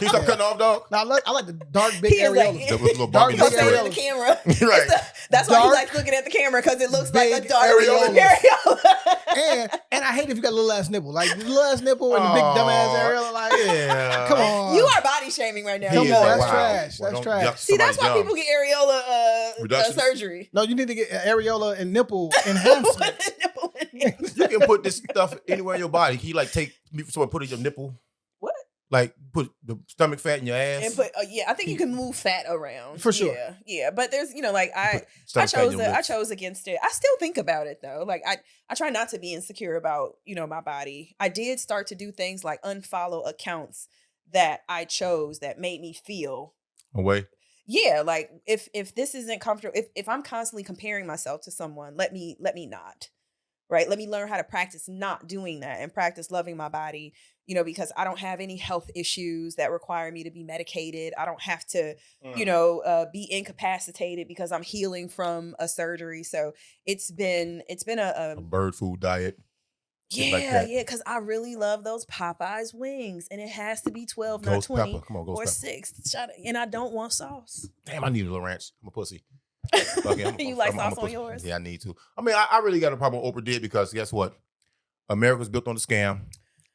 stop cutting off, dog? Now I like the dark big He is like- areolas. The little Dark bumpy "Don't big say it areolas. in the camera." Right. That's why he Dark, likes looking at the camera because it looks like a big dark areolas. areola. and I hate if you got a little ass nipple, like the little ass nipple and the big dumb ass Aw, areola. Like, yeah. come on, You are body shaming right now. He Come is on, like, that's wow. trash. Well, That's don't trash. yuck See, that's why somebody's people get areola Reductions? surgery. No, you need to get an areola and nipple enhancement. dumb. You can put this stuff anywhere in your body. Can you like take someone put it in your nipple? What? Like put the stomach fat in your ass? And put, yeah, I think you can move fat around For sure. Yeah, but there's like I Stomach fat in your I lips. chose against it. I still think about it though. Like I try not to be insecure about my body. I did start to do things like unfollow accounts that I chose that made me feel away. yeah, like if this isn't comfortable, if I'm constantly comparing myself to someone, let me not. Right? Let me learn how to practice not doing that and practice loving my body, because I don't have any health issues that require me to be medicated. I don't have to, be incapacitated because I'm healing from a surgery. So it's been A bird food diet. Shit like yeah, that. yeah, because I really love those Popeyes wings, and it has to be 12, Ghost not 20 pepper. Come on, ghost or pepper. 6. And I don't want sauce. Damn, I need a little ranch. I'm a pussy. Okay, You like I'm sauce a on pussy. yours? Yeah, I need to. I mean, I really got a problem with Oprah did because guess what? America's built on the scam.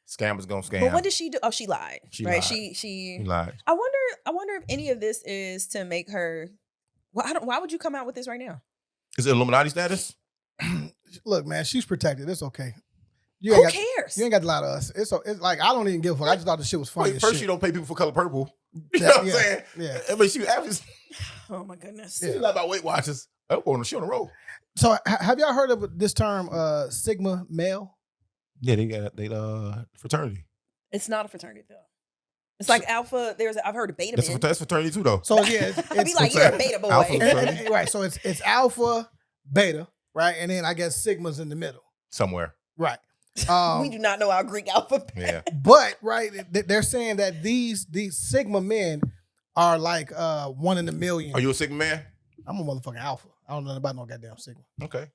Scammers gonna scam. But what did she do? Oh, she lied. She right? lied. She He lied. I wonder if any of this is to make her. Well, why would you come out with this right now? Is it Illuminati status? Look, man, she's protected. It's okay. Who cares? You ain't got to lie to us. It's like I don't even give a fuck. I just thought the shit was funny. Wait, as first shit. you don't pay people for color purple. You know what I'm Yeah, saying? yeah. I mean, she was Oh my goodness. she's not about Weight Watchers. Oh, she on the road. So have y'all heard of this term, Sigma male? Yeah, they fraternity. It's not a fraternity though. It's like alpha. I've heard of beta That's, men. that's fraternity too, though. So yeah, I'd be like, you're a beta boy. Alpha. right. So it's alpha, beta, right, and then I guess sigma's in the middle, Somewhere. right? We do not know our Greek alphabet. Yeah. But right, they're saying that these Sigma men are like 1 in a million. Are you a Sigma man? I'm a motherfucking alpha. I don't know about no goddamn Sigma. Okay.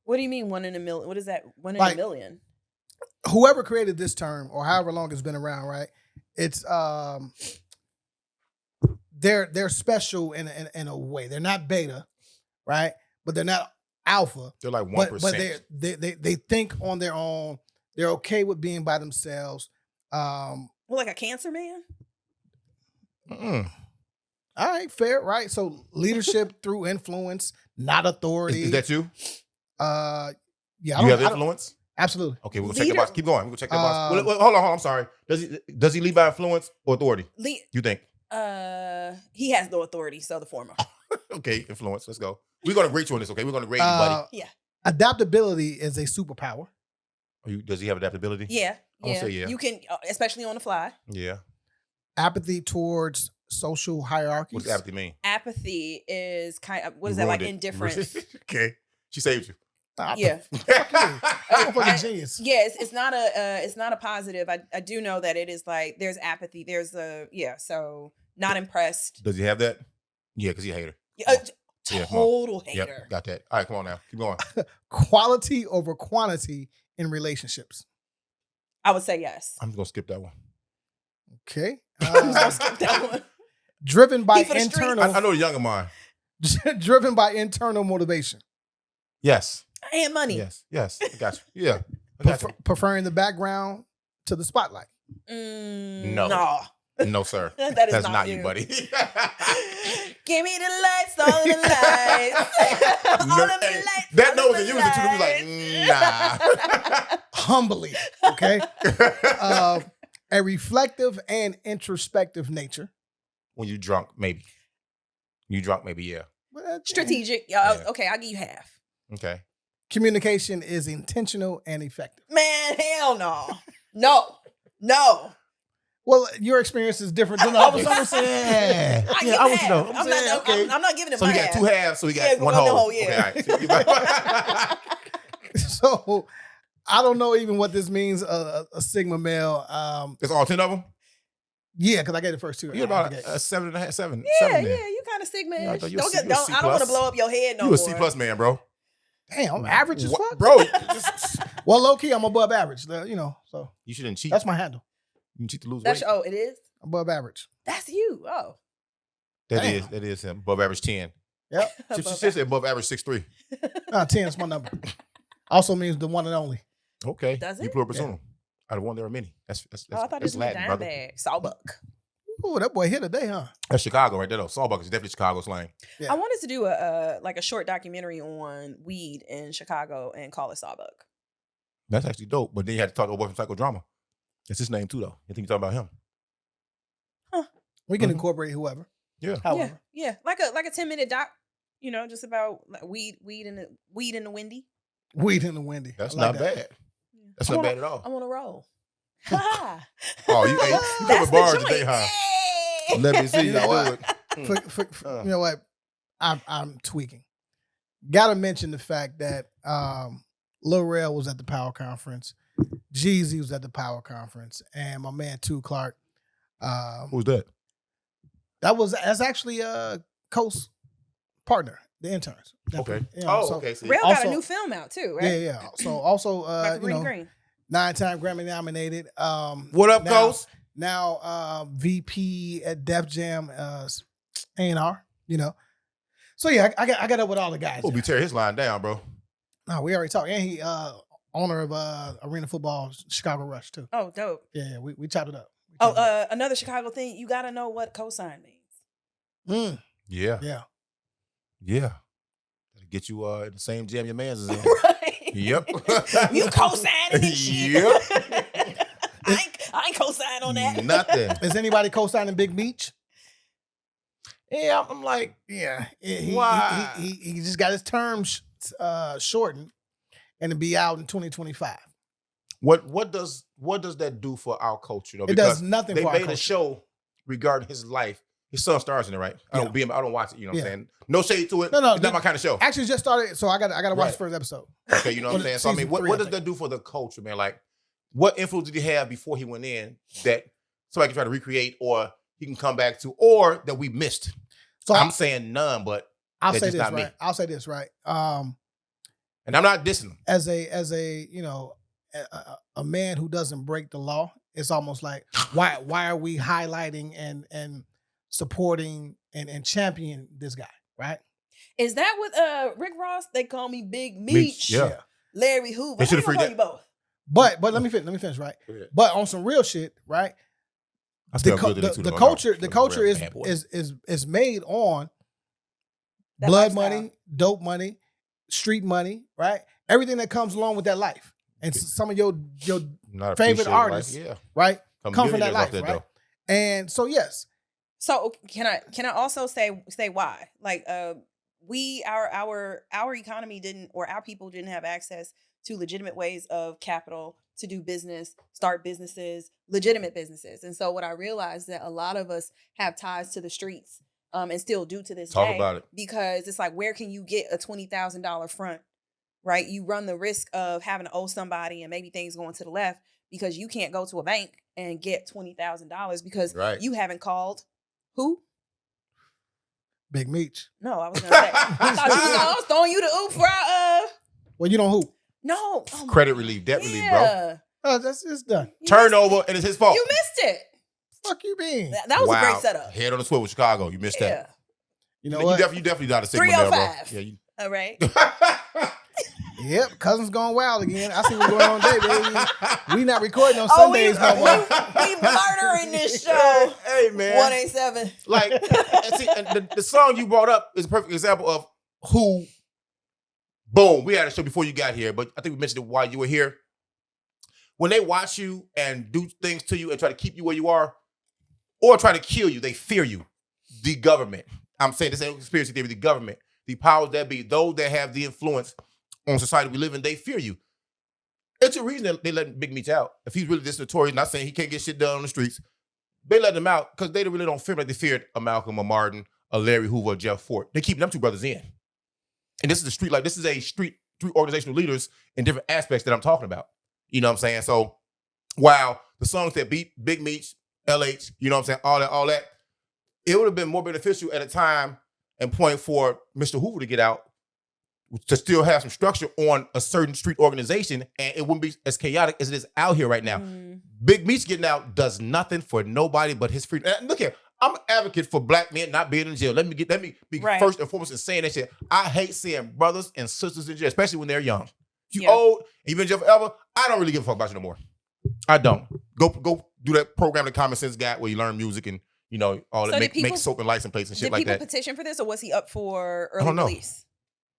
What do you mean 1 in a million? What is that? 1 in Like- a million? Whoever created this term or however long it's been around, right? It's they're special in a way. They're not beta, right? But they're not alpha. They're like 1%. But they think on their own. They're okay with being by themselves. Well, like a Cancer man? Mm-mm. All right, fair, right? So leadership through influence, not authority. Is that you? Yeah, You have influence? Absolutely. Okay, we're gonna check the box. Keep going. We're gonna check that box. Um, Hold on. I'm sorry. Does he lead by influence or authority? You think? He has no authority, so the former. Okay, influence. Let's go. We're gonna grade you on this. Okay, we're gonna grade you, buddy. Yeah. Adaptability is a superpower. Does he have adaptability? Yeah. I'm gonna say yeah. You can, especially on the fly. Yeah. Apathy towards social hierarchies. What does apathy mean? Apathy is kind of, what is You that, like ruined it. indifference? Okay. She saved you. Yeah. I'm a fucking genius. Yeah, it's not a positive. I do know that it is like there's apathy. There's so not impressed. Does he have that? Yeah, because he's a hater. Yeah, Yeah, come on. total hater. Yep, got that. All right, come on now. Keep going. Quality over quantity in relationships. I would say yes. I'm just gonna skip that one. Okay. I'm gonna skip that one. Driven by He for the streets. internal, I know the younger mind. driven by internal motivation. Yes. And money. Yes. I got you. Yeah. I got you. Preferring the background to the spotlight. No. No. No, sir. That is That's not you. you, buddy. Give me the lights, all of the lights. all of the lights. That all knows of that the you was the lights. nah. Humbly. Okay. A reflective and introspective nature. When you drunk, maybe. You drunk, maybe, yeah. Strategic. Yeah. Okay, I'll give you half. Okay. Communication is intentional and effective. Man, hell no. No. Well, your experience is different than I was others. saying, I yeah, give I want to half. know. I'm not, okay. I'm not giving him So my we got half. 2 halves, so we got Yeah, one one whole. whole, yeah. Okay, all right. So I don't know even what this means. A Sigma male. It's all 10 of them? Yeah, because I get the first 2. You're about a 7.5, 7. Yeah, 7 yeah, then. you kind of Sigma-ish. Yeah, I thought you Don't a C- get, you a don't. C I don't want to plus. blow up your head no You more. a C plus man, bro. Damn, I'm average as What- fuck. Bro, Well, low key, I'm above average. So you shouldn't cheat. that's my handle. You can cheat to lose That's weight. oh, it is. Above average. That's you. Oh, Damn. That is him. Above average 10. Yep. She said above average 6'3". 10 is my number. Also means the one and only. Okay. Does You it? plural persona. Out of one, there are many. That's Oh, I thought this was a Latin, dime brother. bag. Sawbuck. Ooh, that boy hit today, huh? That's Chicago right there, though. Sawbuck is definitely Chicago slang. Yeah. I wanted to do a short documentary on weed in Chicago and call it Sawbuck. That's actually dope. But then you had to talk to a boy from Psychodrama. That's his name, too, though. You think you're talking about him? We can Mhm. incorporate whoever. Yeah. However. Yeah, like a 10-minute doc. You know, just about like weed in the windy. Weed in the windy. That's I like not that. bad. That's I not wanna- bad at all. I want to roll. Ha! Oh, you That's covered bars the today, joint. huh? Hey! Let me see You you know do what? it. You know what? I'm tweaking. Got to mention the fact that Lil Rel was at the Power Conference, Jeezy was at the Power Conference, and my man Two Clark. Who's that? That's actually Coast's partner, the interns. Okay. You know, so- okay. See. Rail got Also- a new film out too, right? Yeah. So also, About the green. 9-time Grammy nominated. What up, now, Coast? Now VP at Def Jam, A&R. You know. So yeah, I got up with all the guys. We'll be tearing his line down, bro. No, we already talked. And he owner of Arena Football Chicago Rush too. Oh, dope. Yeah, we chopped it up. Oh, another Chicago thing. You got to know what cosign means. Yeah. Yeah. Yeah. That'll get you in the same jam your man's is in. Right. Yep. You cosigning this shit. Yep. I ain't cosign on that. Nothing. Is anybody co-signing Big Meech? Yeah, I'm like, Yeah. He, Why? He just got his term shortened and to be out in 2025. what does that do for our culture though? It does nothing they for our made culture. a show regarding his life. His son stars in it, right? I don't watch it, you know what I'm saying? No shade to it. No, It's not my kind of show. Actually, just started, so I got to watch Right. the first episode. Okay, you know what I'm saying? So I mean, Season what 3, I does think. that do for the culture, man? Like, what influence did he have before he went in that somebody can try to recreate or he can come back to, or that we missed? So I'm saying none, but I'll that's say just this, not me. right? I'll say this, right? And I'm not dissing him. As a a man who doesn't break the law, it's almost like why are we highlighting and supporting and championing this guy, right? Is that what Rick Ross? They call me Big Meech. Yeah. Larry Hoover. They should've How you freed gonna call you both? But let me finish, right? Go ahead. But on some real shit, right? I The, still cu- good to the, do the though. culture No, the culture real is bad boy. is made on That blood lifestyle. money, dope money, street money, right? Everything that comes along with that life. And some of your Not favorite appreciated artists, life, yeah. right, Come come from millionaires that off life, that, right? And so yes, So can I also say why? Like our economy didn't, or our people didn't have access to legitimate ways of capital to do business, start businesses, legitimate businesses. And so what I realized that a lot of us have ties to the streets and still do to this Talk day. about it. Because it's like, where can you get a $20,000 front, right? You run the risk of having to owe somebody and maybe things going to the left because you can't go to a bank and get $20,000 because Right. you haven't called who? Big Meech. No, I was gonna say. I was throwing you the oop for Well, you don't hoop. no. Oh my- Credit relief, debt relief, bro. Yeah. It's done. You Turnover, and it's his fault. You missed it. Fuck you mean? That was Wow. a great setup. Head on the swivel, Chicago. You missed Yeah. that. You know You what? definitely not a Sigma male, bro. 305. Yeah, you. All right. Yep, cousin's going wild again. I see what's going on today, baby. We not recording on Oh, we Sundays no more. murdering this show. Hey, man. 187. Like, and see, and the song you brought up is a perfect example of who. Boom, we had a show before you got here, but I think we mentioned it while you were here. When they watch you and do things to you and try to keep you where you are, or try to kill you, they fear you. The government. I'm saying this ain't conspiracy theory. The government, the powers that be, those that have the influence on society we live in, they fear you. It's a reason that they let Big Meech out. If he's really this notorious, not saying he can't get shit done on the streets, they let them out because they really don't feel like they feared a Malcolm, a Martin, a Larry Hoover, or Jeff Fort. They keep them two brothers in. And this is a street organizational leaders in different aspects that I'm talking about. You know what I'm saying? So while the songs that beat Big Meech, LH, you know what I'm saying, all that, it would have been more beneficial at a time and point for Mr. Hoover to get out to still have some structure on a certain street organization, and it wouldn't be as chaotic as it is out here right now. Big Meech getting out does nothing for nobody but his freedom. And look here, I'm an advocate for black men not being in jail. Let me be first and foremost in saying that shit. I hate seeing brothers and sisters in jail, especially when they're young. If you old, you've been in jail forever, I don't really give a fuck about you no more. I don't. Go do that program the Common Sense got where you learn music and all that, make soap and license plates and shit like that. Did people petition for this, or was he up for early release?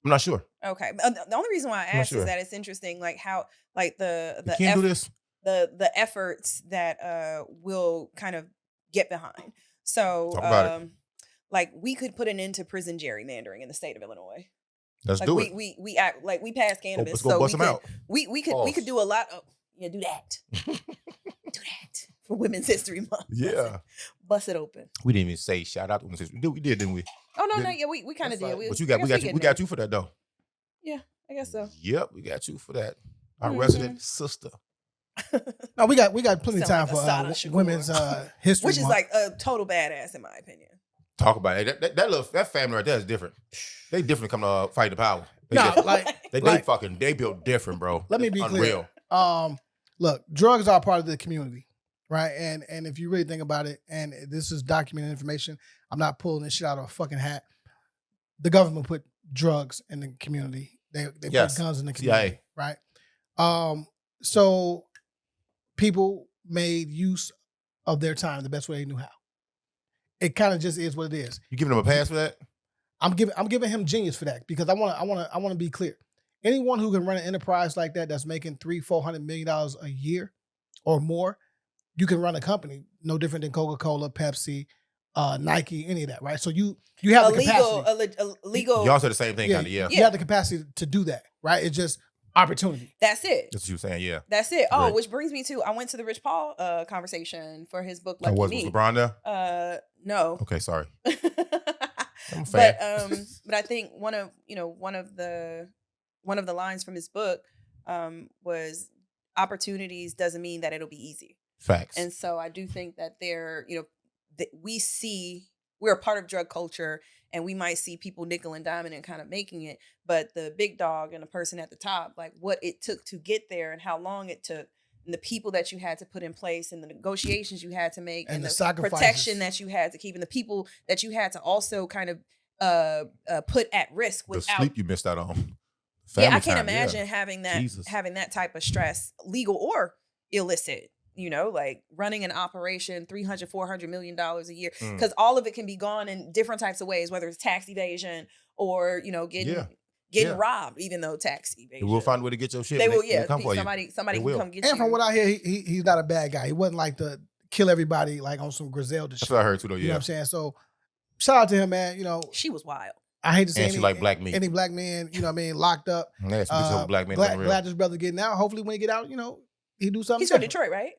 I'm not sure. Okay. The only reason why I asked is that it's interesting, like how, like the efforts that will kind of get behind. So, like we could put an end to prison gerrymandering in the state of Illinois. Let's do it. We act like we passed cannabis, let's go bust them out. We could do a lot of do that. Do that for Women's History Month. Yeah. Bust it open. We didn't even say shout out to Women's History. We did, didn't we? Oh no, yeah, we kind of did. But we got you for that though. Yeah, I guess so. Yep, we got you for that. Our resident sister. No, we got plenty of time for Women's History Which is Month. like a total badass in my opinion. Talk about it. That family right there is different. They different come to fight the power. They built different, bro. Let me be Unreal. clear. Look, drugs are part of the community, right? And if you really think about it, and this is documented information, I'm not pulling this shit out of a fucking hat. The government put drugs in the community. They put guns in the community, right? So people made use of their time the best way they knew how. It kind of just is what it is. You giving him a pass for that? I'm giving him genius for that because I want to be clear. Anyone who can run an enterprise like that that's making $300-400 million a year or more, you can run a company no different than Coca-Cola, Pepsi, Nike, any of that, right? So you have the capacity. Legal. Y'all said the same thing, kind of, You have the capacity to do that, right? It's just opportunity. That's it. That's what you were saying, yeah. That's it. Oh, Right. Which brings me to, I went to the Rich Paul conversation for his book, Lucky Was Me. LeBron there? No. Okay, sorry. I'm a fan. But I think one of the lines from his book was opportunities doesn't mean that it'll be easy. Facts. And so I do think that we're a part of drug culture, and we might see people nickel and diming and kind of making it, but the big dog and the person at the top, like what it took to get there and how long it took, and the people that you had to put in place and the negotiations you had to make and the protection that you had to keep and the people that you had to also kind of put at risk the without sleep you missed out on. I can't imagine having that type of stress, legal or illicit. Like running an operation, $300-400 million a year, because all of it can be gone in different types of ways, whether it's tax evasion or getting robbed, even though tax evasion. They will find a way to get your shit. They will, somebody can come get you. And from what I hear, he's not a bad guy. He wasn't like to kill everybody like on some Griselda shit. That's what I heard too, though. Yeah, you know what I'm saying. So shout out to him, man. She was wild. I hate to say she like black meat. Any black man, locked up. Black men. Glad this brother getting out. Hopefully, when he get out, he do something. He's from Detroit, right?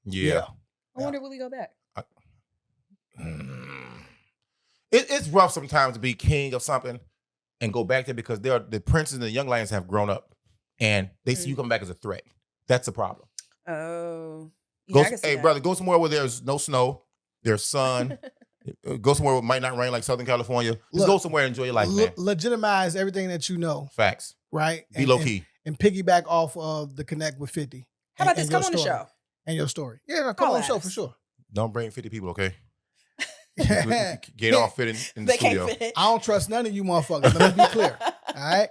Yeah. I wonder will he go back? It's rough sometimes to be king of something and go back there because the princes and the young lions have grown up and they see you come back as a threat. That's the problem. Oh. Brother, go somewhere where there's no snow, there's sun. Go somewhere where it might not rain like Southern California. Just go somewhere and enjoy your life, man. Legitimize everything that you know. Facts. Right? Be low key. And piggyback off of the Connect with 50. How about this? Come on the show. And your story. Yeah, come on the show for sure. Don't bring 50 people, okay? Get all fit in the studio. Can't fit. I don't trust none of you motherfuckers. Let me be clear. All right?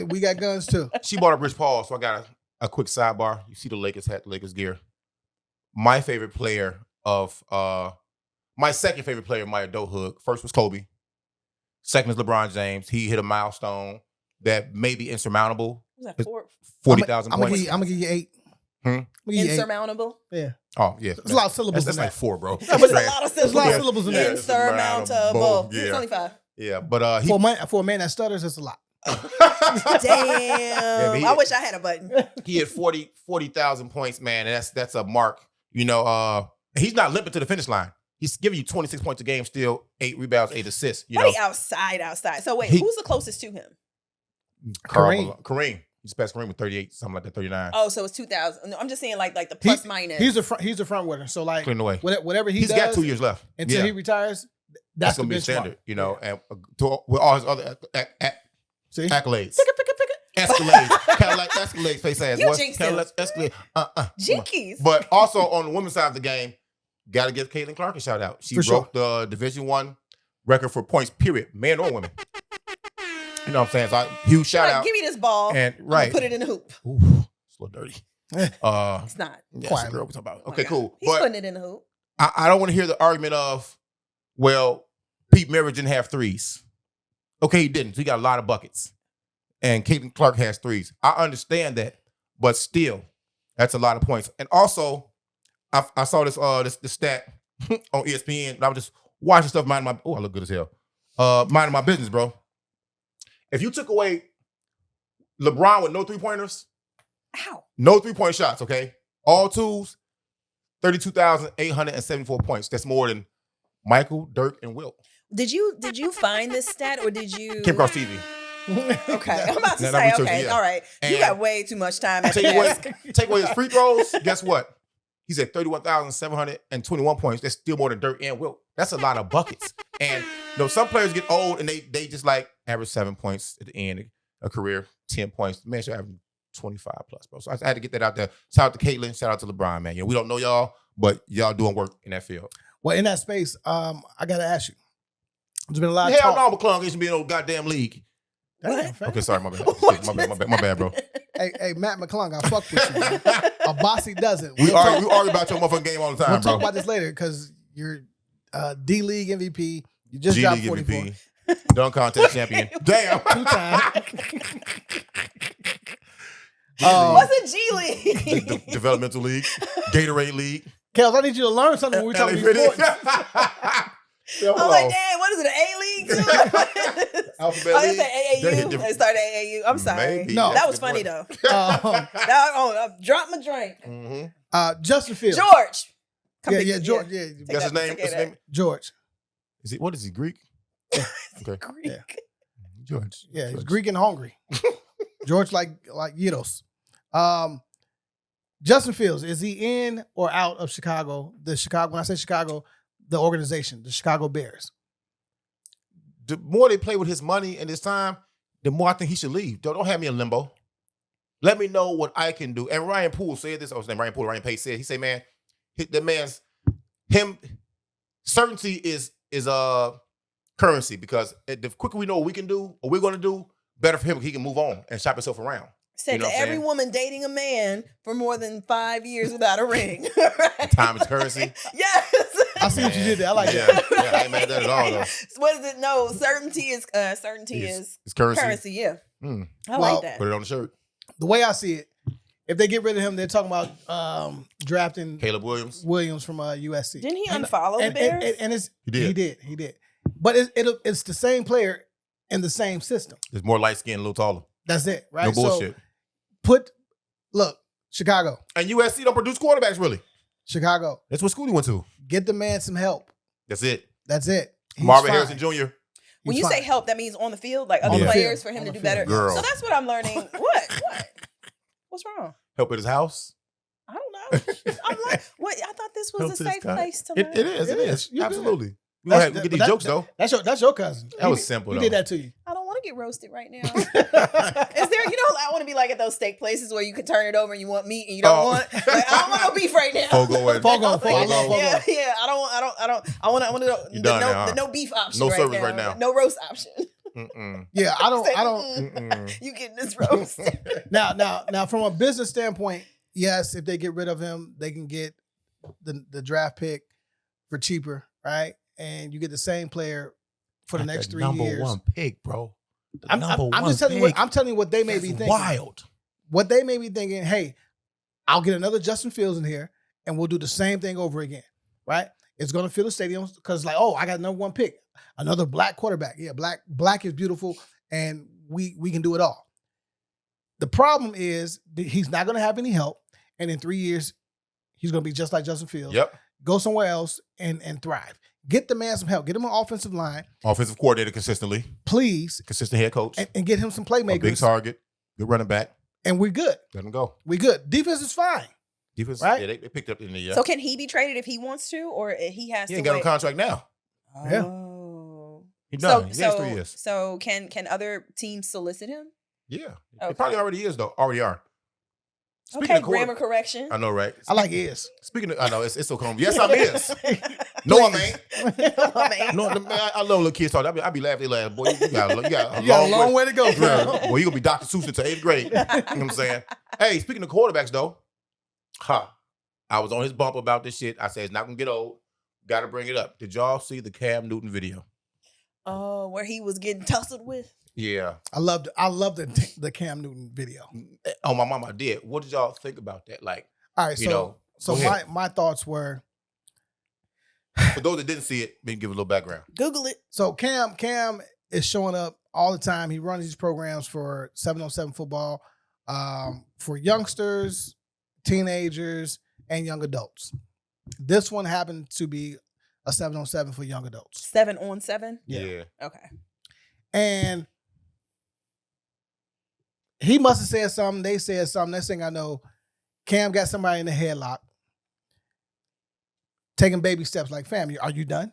We got guns too. She bought a Rich Paul, so I got a quick sidebar. You see the Lakers hat, the Lakers gear. My favorite player of my second favorite player of my adulthood. First was Kobe. Second is LeBron James. He hit a milestone that may be insurmountable. Was that 40,000 points. I'm gonna give you 8. Insurmountable? 8. Yeah. Oh, yeah. There's a lot of syllables that's in that. like 4, bro. There's a lot of syllables in there. Insurmountable. Yeah. It's only 5. Yeah, but for a man that stutters, it's a lot. Damn. I wish I had a button. He had 40,000 points, man, and that's a mark. And He's not limping to the finish line. He's giving you 26 points a game still, 8 rebounds, 8 assists. You know, he outside. So wait, who's the closest to him? Kareem. He's past Kareem with 38, something like that, 39. Oh, so it's 2000. No, I'm just saying like the plus minus. He's a front winner. So like Clean away. Whatever He's got 2 years left until he retires. That's gonna the be standard, you know, and with all his other accolades. Escalades. Cadillac Escalades, face ass. You jinxed him. Cadillac Escalade. Jinkies. But also on the women's side of the game, got to give Caitlin Clark a shout out. She broke the Division I record for points, period, men or women. You know what I'm saying? So huge shout out. Give me this ball and put it in the hoop. Ooh, it's a little dirty. It's not. Yeah, that's the girl we're talking about. Okay, cool. He's putting it in the hoop. I don't want to hear the argument of, well, Pete Maravich didn't have threes. Okay, he didn't. So he got a lot of buckets. And Caitlin Clark has threes. I understand that, but still, that's a lot of points. And also, I saw this stat on ESPN. I was just watching stuff, I look good as hell. Minding my business, bro. If you took away LeBron with no 3-pointers, no 3-point shots, okay? All twos, 32,874 points. That's more than Michael, Dirk, and Wilt. Did you find this stat or did you Came across TV. Okay, I'm about to say, okay, all right. And you got way too much time at the desk. Take away his free throws, guess what? He's at 31,721 points. That's still more than Dirk and Wilt. That's a lot of buckets. And you know, some players get old and they just like average 7 points at the end of a career, 10 points. Man should have 25 plus, bro. So I had to get that out there. Shout out to Caitlin, shout out to LeBron, man. You know, we don't know y'all, but y'all doing work in that field. Well, in that space, I gotta ask you. There's been a lot of talk. talk. No, McClung should be in no goddamn league. Okay, sorry, my bad. My bad, bro. Hey, Matt McClung, I fuck with you, man. A bossy doesn't. We argue about your motherfucking game all the time, we'll bro. Talk about this later because you're D-League MVP. You just dropped 44. MVP. Dunk contest champion. Damn. 2 times. What's a G League? The developmental league. Gatorade league. Kels, I need you to learn something when we're talking sports. I'm like, damn, what is it, an A-League too? Alphabet League? AAU? They started AAU. I'm sorry. Maybe. No. That was funny, though. I dropped my drink. Mm-hmm. Justin Fields. George. George. Yeah. That's his name? What's his name? George. What is he, Greek? Okay. Greek. Yeah. George. Yeah, he's Greek and hungry. George like gyros. Justin Fields, is he in or out of Chicago? When I say Chicago, the organization, the Chicago Bears. The more they play with his money and his time, the more I think he should leave. Don't have me in limbo. Let me know what I can do. And Ryan Poole said this. His name Ryan Pace said. He said, man, certainty is currency, because the quicker we know what we can do, what we're going to do, better for him. He can move on and shop himself around. Said to every woman dating a man for more than 5 years without a ring. Right? Time is currency. Yes. I see what you did there. I like that. Yeah, I ain't mad at that at all, though. What is it? No, certainty is It's currency. Currency, yeah. I like that. Put it on the shirt. The way I see it, if they get rid of him, they're talking about drafting Caleb Williams from USC. Didn't he unfollow the Bears? And he did. But it's the same player in the same system. It's more light skinned, a little taller. That's it, right? No bullshit. Look, Chicago. And USC don't produce quarterbacks, really. Chicago. That's what school he went to. Get the man some help. That's it. He's Marvin fine. Harrison Jr. When you say help, that means on the field, like other players for him to do better. Girl. So that's what I'm learning. What? What's wrong? Help at his house. I don't know. I'm like, what? I thought this was a safe place to learn. It is. You Absolutely. We That's- get these that- jokes, though. That's your cousin. That was simple, He though. did that to you. I don't want to get roasted right now. Is there, I want to be like at those steak places where you can turn it over and you want meat and you don't want. Like, I don't want no beef right now. Fogo. I love Fogo. Yeah. I want the no beef option. No service right now. No roast option. Yeah, I don't. You getting this roast? Now, from a business standpoint, yes, if they get rid of him, they can get the draft pick for cheaper, right? And you get the same player for the next 3 years. Number one pick, bro. I'm just telling you. I'm telling you what they may be thinking. Wild. What they may be thinking. Hey, I'll get another Justin Fields in here, and we'll do the same thing over again, right? It's going to fill the stadiums because, like, oh, I got number one pick, another black quarterback. Yeah, black is beautiful, and we can do it all. The problem is that he's not going to have any help, and in 3 years, he's going to be just like Justin Fields. Yep. go somewhere else and thrive. Get the man some help. Get him an offensive line. Offensive coordinator consistently. Please. Consistent head coach. And get him some playmakers. A big target. Good running back. And we're good. Let him go. We good. Defense is fine. Defense, right? Yeah, they picked up in the year. So can he be traded if he wants to, or he has He to ain't got wait? a contract now. Yeah. Oh. He done. He has 3 years. So can other teams solicit him? Yeah. Okay. It probably already is, though. Already are. Okay, grammar correction. I know, right? I like is. Speaking of, I know, it's so common. Yes, I'm is. No, I ain't. No, man, I love little kids talk. I be laughing. They laugh. Boy, you got a long way to go. Yeah. Boy, you going to be Dr. Seuss until 8th grade. You know what I'm saying? Hey, speaking of quarterbacks, though, I was on his bump about this shit. I said, it's not going to get old. Got to bring it up. Did y'all see the Cam Newton video? Oh, where he was getting tussled with? Yeah. I loved the Cam Newton video. Oh, my mama did. What did y'all think about that? Like, all right, so my thoughts were, for those that didn't see it, maybe give a little background. Google it. So Cam is showing up all the time. He runs these programs for 7-on-7 football for youngsters, teenagers, and young adults. This one happened to be a 7-on-7 for young adults. 7-on-7? Yeah. Okay. And he must have said something. They said something. Next thing I know, Cam got somebody in the headlock, taking baby steps. Like, fam, are you done?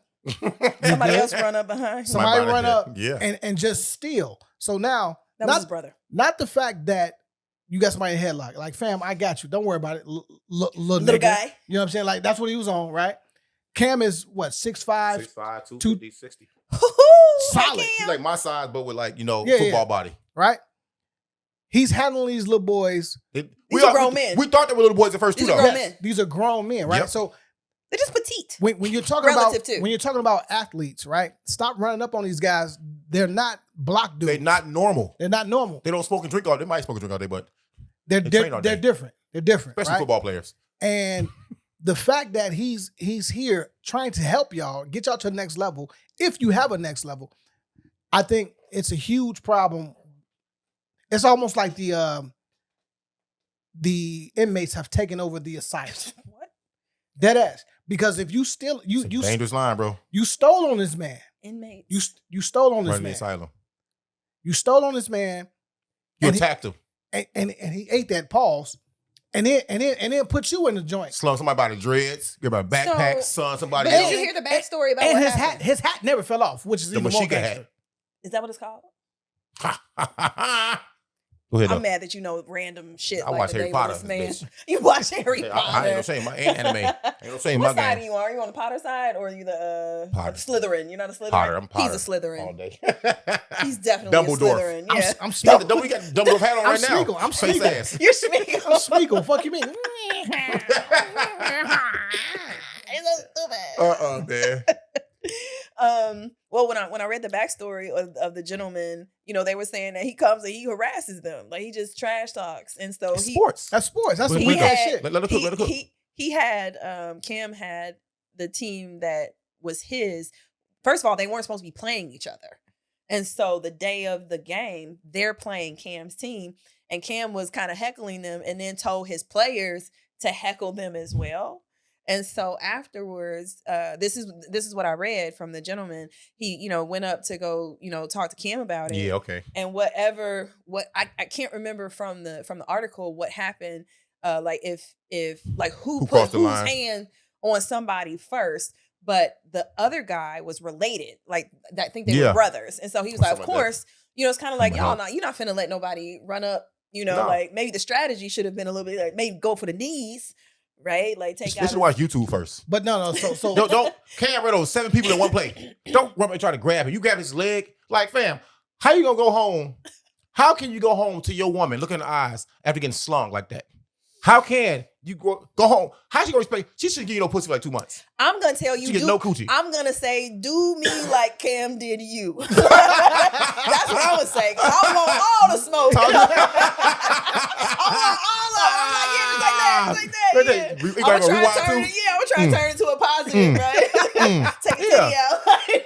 Somebody else run up behind. Somebody run up, yeah, and just steal. So now, that was his brother. Not the fact that you got somebody in the headlock. Like, fam, I got you. Don't worry about it, little guy. You know what I'm saying? Like, that's what he was on, right? Cam is what, 6'5"? 6'5", 250, 60. Solid. He's like my size, but with like, football body. Right? He's handling these little boys. These are grown men. We thought they were little boys at first too, though. Grown men. These are grown men, right? Yep. So they're just petite. When you're talking about athletes, right? Stop running up on these guys. They're not block dudes. They're not normal. They're not normal. They don't smoke and drink all day. They might smoke and drink all day, but they're different. They're different. Especially right? football players. And the fact that he's here trying to help y'all, get y'all to the next level, if you have a next level, I think it's a huge problem. It's almost like the inmates have taken over the asylum. What? Dead ass. Because if you still you dangerous line, bro. You stole on this man. Inmates. You stole on this Running man. the asylum. You stole on this man. You attacked him. And he ate that pause. And then put you in the joint. Slung somebody by the dreads, give her a backpack, son, somebody But else. did you hear the backstory about and what his happened? his hat never fell off, which is The even more Mashika gangster. hat. Is that what it's called? Go ahead. I'm mad that you know random shit. I like watch the Harry name of Potter, this man. bitch. You watch Harry Potter. I ain't no shame. And anime. Ain't no shame in my What side are game. you on? Are you on the Potter side or are you the Potter. Slytherin? You're not a Slytherin? Potter. I'm Potter. He's a Slytherin. All day. He's definitely Dumbledore. a Slytherin. Yeah. I'm We got Smeagol. Dumbledore hat on I'm right now. Smeagol. I'm Face Smeagol. ass. You're Smeagol. I'm Smeagol. Fuck you mean? It's so stupid. Man. Well, when I read the backstory of the gentleman, they were saying that he comes and he harasses them, like he just trash talks, and so Sports. That's sports. That's some He weak ass had- shit. Let her cook. Let her cook. He had Cam had the team that was his. First of all, they weren't supposed to be playing each other, and so the day of the game, they're playing Cam's team, and Cam was kind of heckling them, and then told his players to heckle them as well. And so afterwards, this is what I read from the gentleman. He, went up to go, talk to Cam about it. Yeah, okay. And what I can't remember from the article what happened. Like if like who put crossed the whose line? hand on somebody first, but the other guy was related. Like I think they were brothers. And so he was like, of Something like course, it's kind of like Someone you're not finna let nobody run up. No. Like maybe the strategy should have been a little bit like maybe go for the knees. Right, like take You out. should watch YouTube first. But no. So Don't Cam rid of 7 people in one play. Don't run and try to grab him. You grab his leg. Like, fam, how you gonna go home? How can you go home to your woman, look in the eyes after getting slung like that? How can you go home? How's she gonna respect? She shouldn't give you no pussy for like 2 months. I'm gonna tell you, She get no coochie. I'm gonna say, do me like Cam did you. That's what I'm gonna say. I want all the smoke. I want all of it. I'm like, yeah, it's like that. I'm gonna try to turn it into a positive, right? Take a titty out.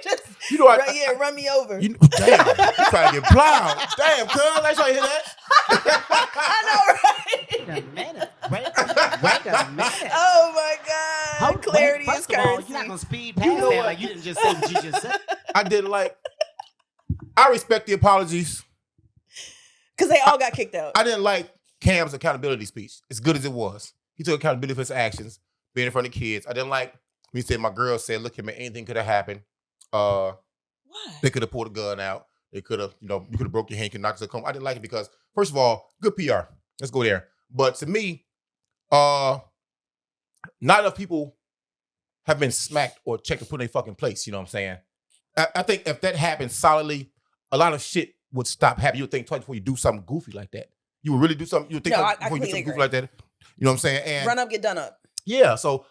Just run me over. Damn, you trying to get plowed. Damn, cuz, I trying to hear that. I know, right? Wait a minute. Oh my God. Clarity First is of all, currency. you're not gonna speed past know that what? like you didn't just say what you just said. I didn't like. I respect the apologies. Because they all got kicked out. I didn't like Cam's accountability speech, as good as it was. He took accountability for his actions, being in front of kids. I didn't like when he said, my girl said, look at me, anything could have happened. Why? They could have pulled a gun out. They could have, you could have broke your hand, could knock us home. I didn't like it because, first of all, good PR. Let's go there. But to me, not enough people have been smacked or checked and put in their fucking place. You know what I'm saying? I think if that happened solidly, a lot of shit would stop happening. You would think twice before you do something goofy like that. You would really do something. You would think twice before you do something goofy like that. You know what I'm saying? And run up, get done up. yeah. So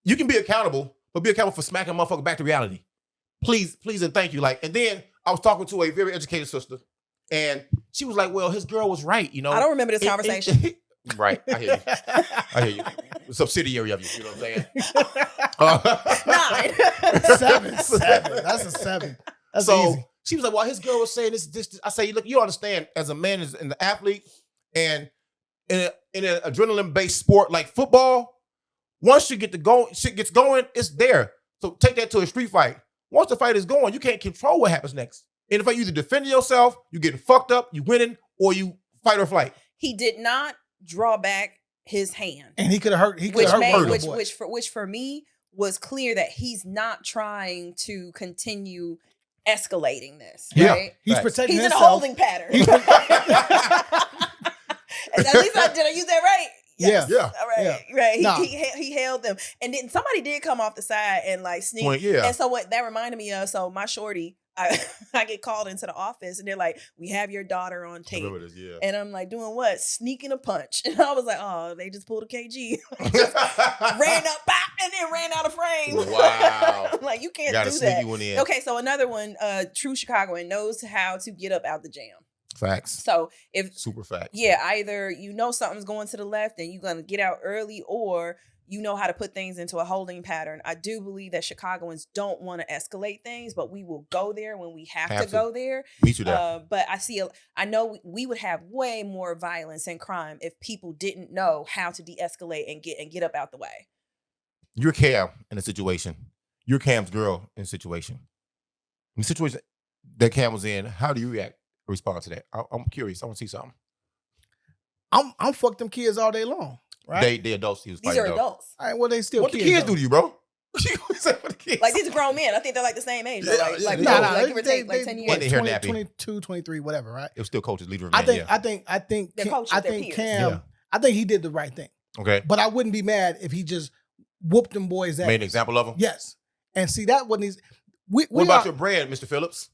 you can be accountable, but be accountable for smacking a motherfucker back to reality. Please, and thank you. And then I was talking to a very educated sister, and she was like, "Well, his girl was right." I don't remember this conversation. Right. I hear you. I hear you. Subsidiary of you. You know what I'm saying? 9. 7. That's a 7. That's so easy. she was like, well, his girl was saying this. I say, look, you understand, as a man, as an athlete, and in an adrenaline-based sport like football, once you get shit gets going, it's there. So take that to a street fight. Once the fight is going, you can't control what happens next. In the fight, you either defend yourself, you getting fucked up, you winning, or you fight or flight. He did not draw back his hand. And he could have hurt. He could have hurt which for me was clear that he's not trying to continue escalating this. Yeah. Right? He's protecting He's in a himself. holding pattern. At least did I use that right? Yes. Yeah. All right. Yeah. Right. Nah. He held them. And then somebody did come off the side and sneak. Point, yeah. And so what that reminded me of, so my shorty, I get called into the office and they're like, we have your daughter on I tape. remember this, yeah. And I'm like, doing what? Sneaking a punch. And I was like, oh, they just pulled a KG. Ran up, bop, and then ran out of frame. Wow. I'm like, you can't Got a do sneaky that. one in. Okay, so another one, true Chicagoan knows how to get up out the jam. Facts. So if Super facts. yeah, either something's going to the left and you're going to get out early, or you know how to put things into a holding pattern. I do believe that Chicagoans don't want to escalate things, but we will go there when we have to go there. Me too. That. But I know we would have way more violence and crime if people didn't know how to de-escalate and get up out the way. You're Cam in a situation. You're Cam's girl in a situation. In the situation that Cam was in, how do you respond to that? I'm curious. I want to see something. I'm fuck them kids all day long. Right? They adults. He was These fighting are adults. All right, well, they still What kids. the kids though. do to you, bro? What you say for the kids? Like these are grown men. I think they're like the same age. Yeah, Though. Like yeah. give or take, 10 years. What, they hair nappy? 22, 23, whatever, right? It was still coaches, leader of I men. think They're Cam, coaches, I they're think peers. Cam, Yeah. I think he did the right thing. Okay. But I wouldn't be mad if he just whooped them boys ass. Made an example of them? Yes. And see, that wasn't his. What about your brand, Mr. Phillips?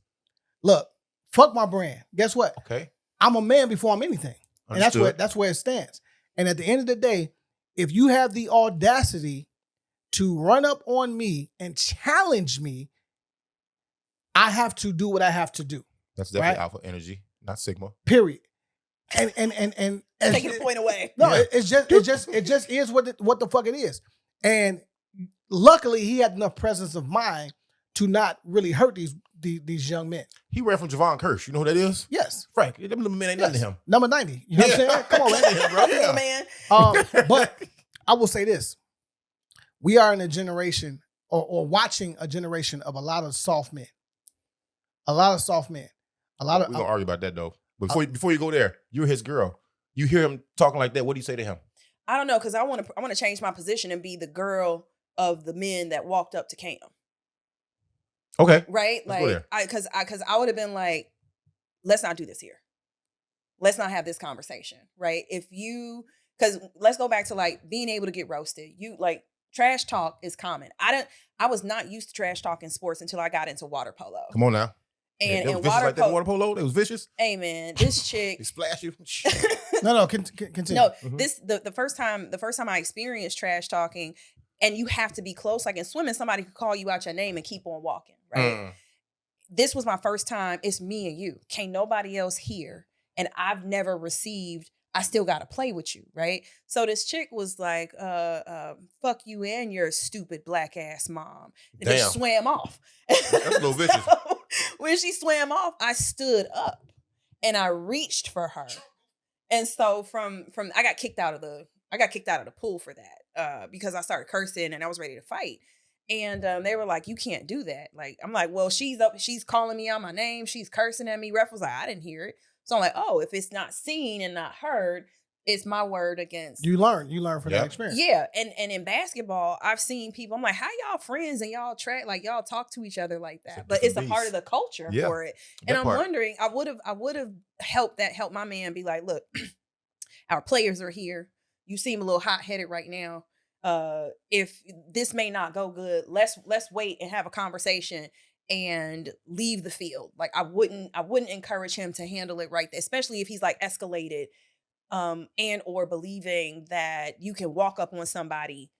Look, fuck my brand. Guess what? Okay. I'm a man before I'm anything. Understood. And that's where it stands. And at the end of the day, if you have the audacity to run up on me and challenge me, I have to do what I have to do. That's definitely right? alpha energy, not sigma. Period. And Taking the point away. No, Yeah. it just is what the fuck it is. And luckily, he had enough presence of mind to not really hurt these young men. He ran from Javon Kirsch. You know who that is? Yes. Frank. Them little men ain't nothing to him. Number 90. You know what I'm saying? Come on, man. bro. Little man. But I will say this. We are in a generation or watching a generation of a lot of soft men. A lot of soft men. We're going to argue about that, though. But before you go there, you're his girl. You hear him talking like that. What do you say to him? I don't know, because I want to change my position and be the girl of the men that walked up to Cam. Okay. Right? Let's go there. Because I would have been like, let's not do this here. Let's not have this conversation, right? Because let's go back to being able to get roasted. Trash talk is common. I was not used to trash talk in sports until I got into water polo. Come on now. And They was vicious like that in water polo? It was vicious? Hey man, this chick. They splash you? No, continue. No, Mhm. the first time I experienced trash talking, and you have to be close. Like in swimming, somebody could call you out your name and keep on walking, right? This was my first time. It's me and you. Can't nobody else hear. And I've never received, I still got to play with you, right? So this chick was like, fuck you and your stupid black ass mom. And Damn. just swam off. That's a little vicious. When she swam off, I stood up and I reached for her. And so from I got kicked out of the pool for that because I started cursing and I was ready to fight. And they were like, "You can't do that." Like, I'm like, "Well, she's calling me out my name. She's cursing at me." Ref was like, "I didn't hear it." So I'm like, "Oh, if it's not seen and not heard, it's my word against." You learn from that experience. Yeah, and in basketball, I've seen people. I'm like, "How y'all friends and y'all y'all talk to each other like that?" But it's a part of the culture for it. And I'm wondering, I would have helped my man be like, "Look, our players are here. You seem a little hot headed right now. If this may not go good, let's wait and have a conversation and leave the field." Like, I wouldn't encourage him to handle it right there, especially if he's like escalated and or believing that you can walk up on somebody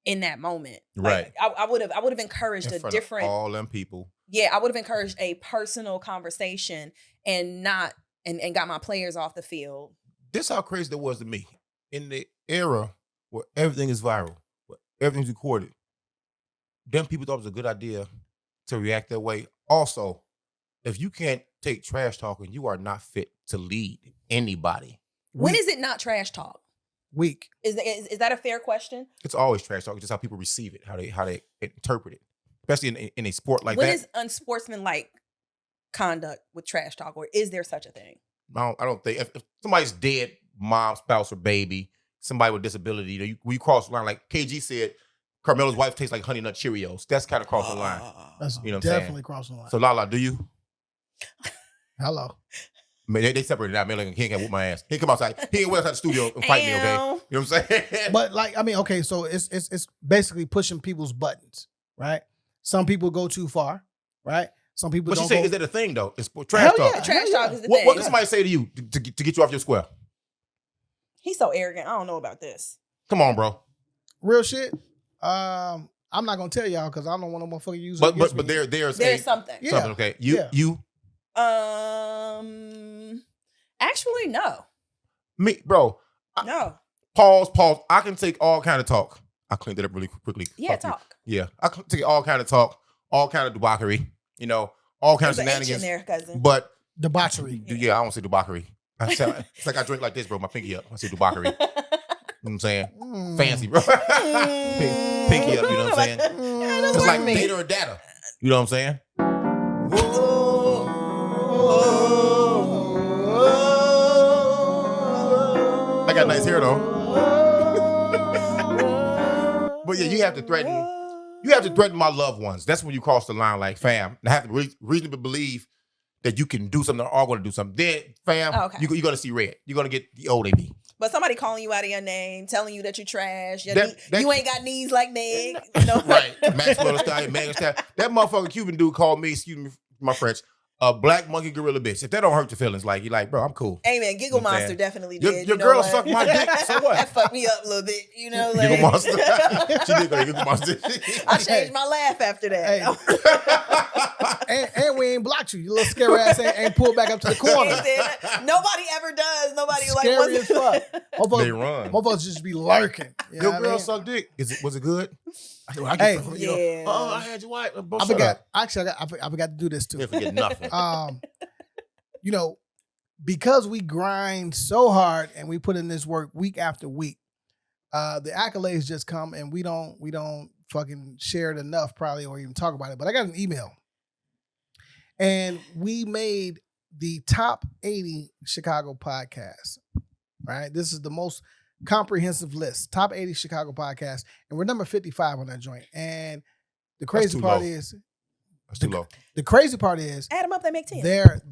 in that moment. Right. Like, I would have encouraged in a different all them people. Yeah, I would have encouraged a personal conversation and not and got my players off the field. This how crazy that was to me. In the era where everything is viral, where everything's recorded, them people thought it was a good idea to react that way. Also, if you can't take trash talking, you are not fit to lead anybody. When is it not trash talk? Weak. Is that a fair question? It's always trash talk. It's just how people receive it, how they interpret it, especially in a sport like that. What is unsportsmanlike conduct with trash talk, or is there such a thing? I don't think if somebody's dead, mom, spouse, or baby, somebody with disability, we cross the line. Like KG said, Carmelo's wife tastes like Honey Nut Cheerios. That's kind of crossing the line. That's you know what definitely I'm saying? crossing the line. So Lala, do you? Hello. I mean, they separated out. Man, like, he ain't gonna whoop my ass. He come outside. He ain't wait outside the studio and fight me. Okay, you know what I'm saying? But like, I mean, okay, so it's basically pushing people's buttons, right? Some people go too far, right? Some people. But don't you say, go... is that a thing though? It's trash talk. Yeah, trash talk is the thing. What can somebody say to you to get you off your square? He's so arrogant. I don't know about this. Come on, bro. Real shit. I'm not gonna tell y'all because I don't want no motherfucker use it. But there's something. Yeah. Something, okay. You. Actually, no. Me, bro. No. Pause. I can take all kind of talk. I cleaned it up really quickly. Yeah, Fuck you. talk. Yeah, I can take all kind of talk, all kind of debauchery. You know, all kinds of There's an H shenanigans. in there, cousin. But debauchery. yeah, I don't say debauchery. It's like I drink like this, bro. My pinky up. I say debauchery. You know what I'm saying? Fancy, bro. Pinky up, you know what I'm saying? It's like data or data. You know what I'm saying? I got nice hair though. But yeah, you have to threaten my loved ones. That's when you cross the line, like, fam. I have to reasonably believe that you can do something or are going to do something. Then, fam, you're going to see red. You're going to get the old AB. But somebody calling you out of your name, telling you that you trash, you ain't got knees like Meg. No. Right. Maxwell Stallion, Megan Stallion. That motherfucking Cuban dude called me, excuse me my French, a black monkey gorilla bitch. If that don't hurt your feelings, like, you're like, bro, I'm cool. Hey, man, Giggle Monster definitely did. Your girl sucked my dick, so what? That fucked me up a little bit, you know? Like, Giggle Monster. She did go to Giggle Monster. I changed my laugh after that. Hey. and we ain't blocked you. Your little scary ass ain't pulled back up to the corner. Nobody ever does. Nobody scary as fuck. They run. Motherfuckers just be lurking. Your girl sucked dick. Was it good? I had your wife. I forgot. Actually, I forgot to do this too. You didn't forget nothing. You know, because we grind so hard and we put in this work week after week, the accolades just come and we don't fucking share it enough probably or even talk about it. But I got an email. And we made the top 80 Chicago podcasts. Right? This is the most comprehensive list. Top 80 Chicago podcasts. And we're number 55 on that joint. And the crazy part is that's too low. The crazy part is add them up, they make 10.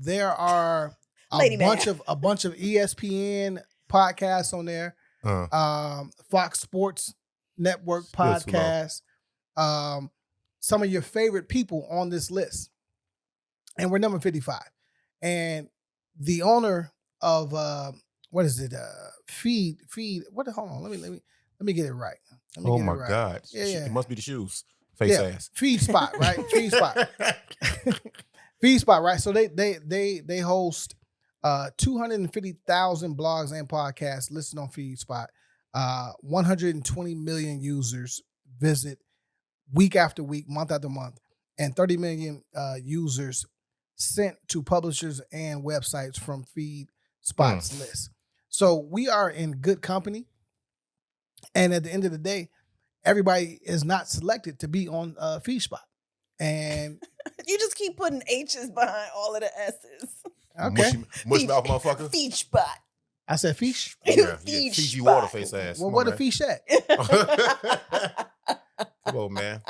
There are a bunch of ESPN podcasts on there. Fox Sports Network podcasts. Some of your favorite people on this list. And we're number 55. And the owner of what is it? Feed. What? Hold on. Let me get it right. Oh my God! Yeah. It must be the shoes. Face ass. Feed Spot, right? Feed Spot. Feed Spot, right? So they host 250,000 blogs and podcasts listed on Feed Spot. 120 million users visit week after week, month after month, and 30 million users sent to publishers and websites from Feed Spot's list. So we are in good company. And at the end of the day, everybody is not selected to be on Feed Spot. And You just keep putting H's behind all of the S's. okay. Mush mouth motherfucker. Feed Spot. I said fish. Yeah, Feed Fiji spot. water face ass. Well, Come what on, a fish at? Come on, man.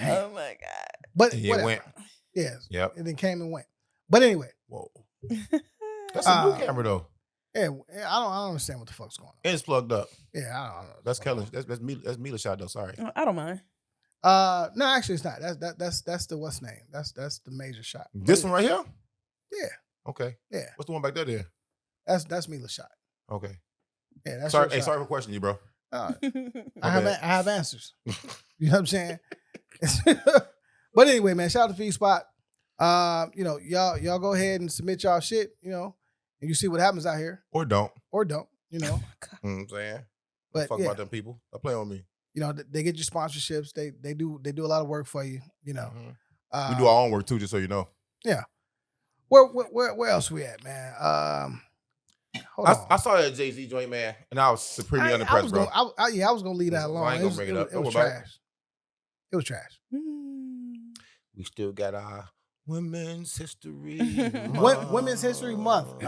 Oh my God. But Yeah, it whatever. went. Yes. Yep. It then came and went. But anyway, Whoa. That's a new Uh, camera though. yeah, I don't understand what the fuck's going on. And it's plugged up. Yeah, I don't know. That's Kellen. That's me. That's Mila shot though. Sorry. I don't mind. No, actually, it's not. That's the what's name. That's the major shot. This one right here. Yeah, Okay. yeah. What's the one back there? Then. That's Mila's shot. Okay. Yeah, that's Sorry. your Hey, shot. sorry for questioning you, bro. I My have bad. I have answers. You know what I'm saying? But anyway, man, shout out to Feed Spot. Y'all go ahead and submit y'all shit, and you see what happens out here, Or don't. or don't, You know what I'm saying? But Fuck yeah, about them people. They play on me. they get your sponsorships. They do a lot of work for you. Mhm. Uh, We do our own work too, just so you know. Where else we at, man? Hold on. I saw that Jay-Z joint, man, and I was supremely I unimpressed, was bro. I was gonna leave that I alone. ain't gonna bring it up. It Don't was worry about it. trash. It was trash. We still got our Women's History Women's History Month.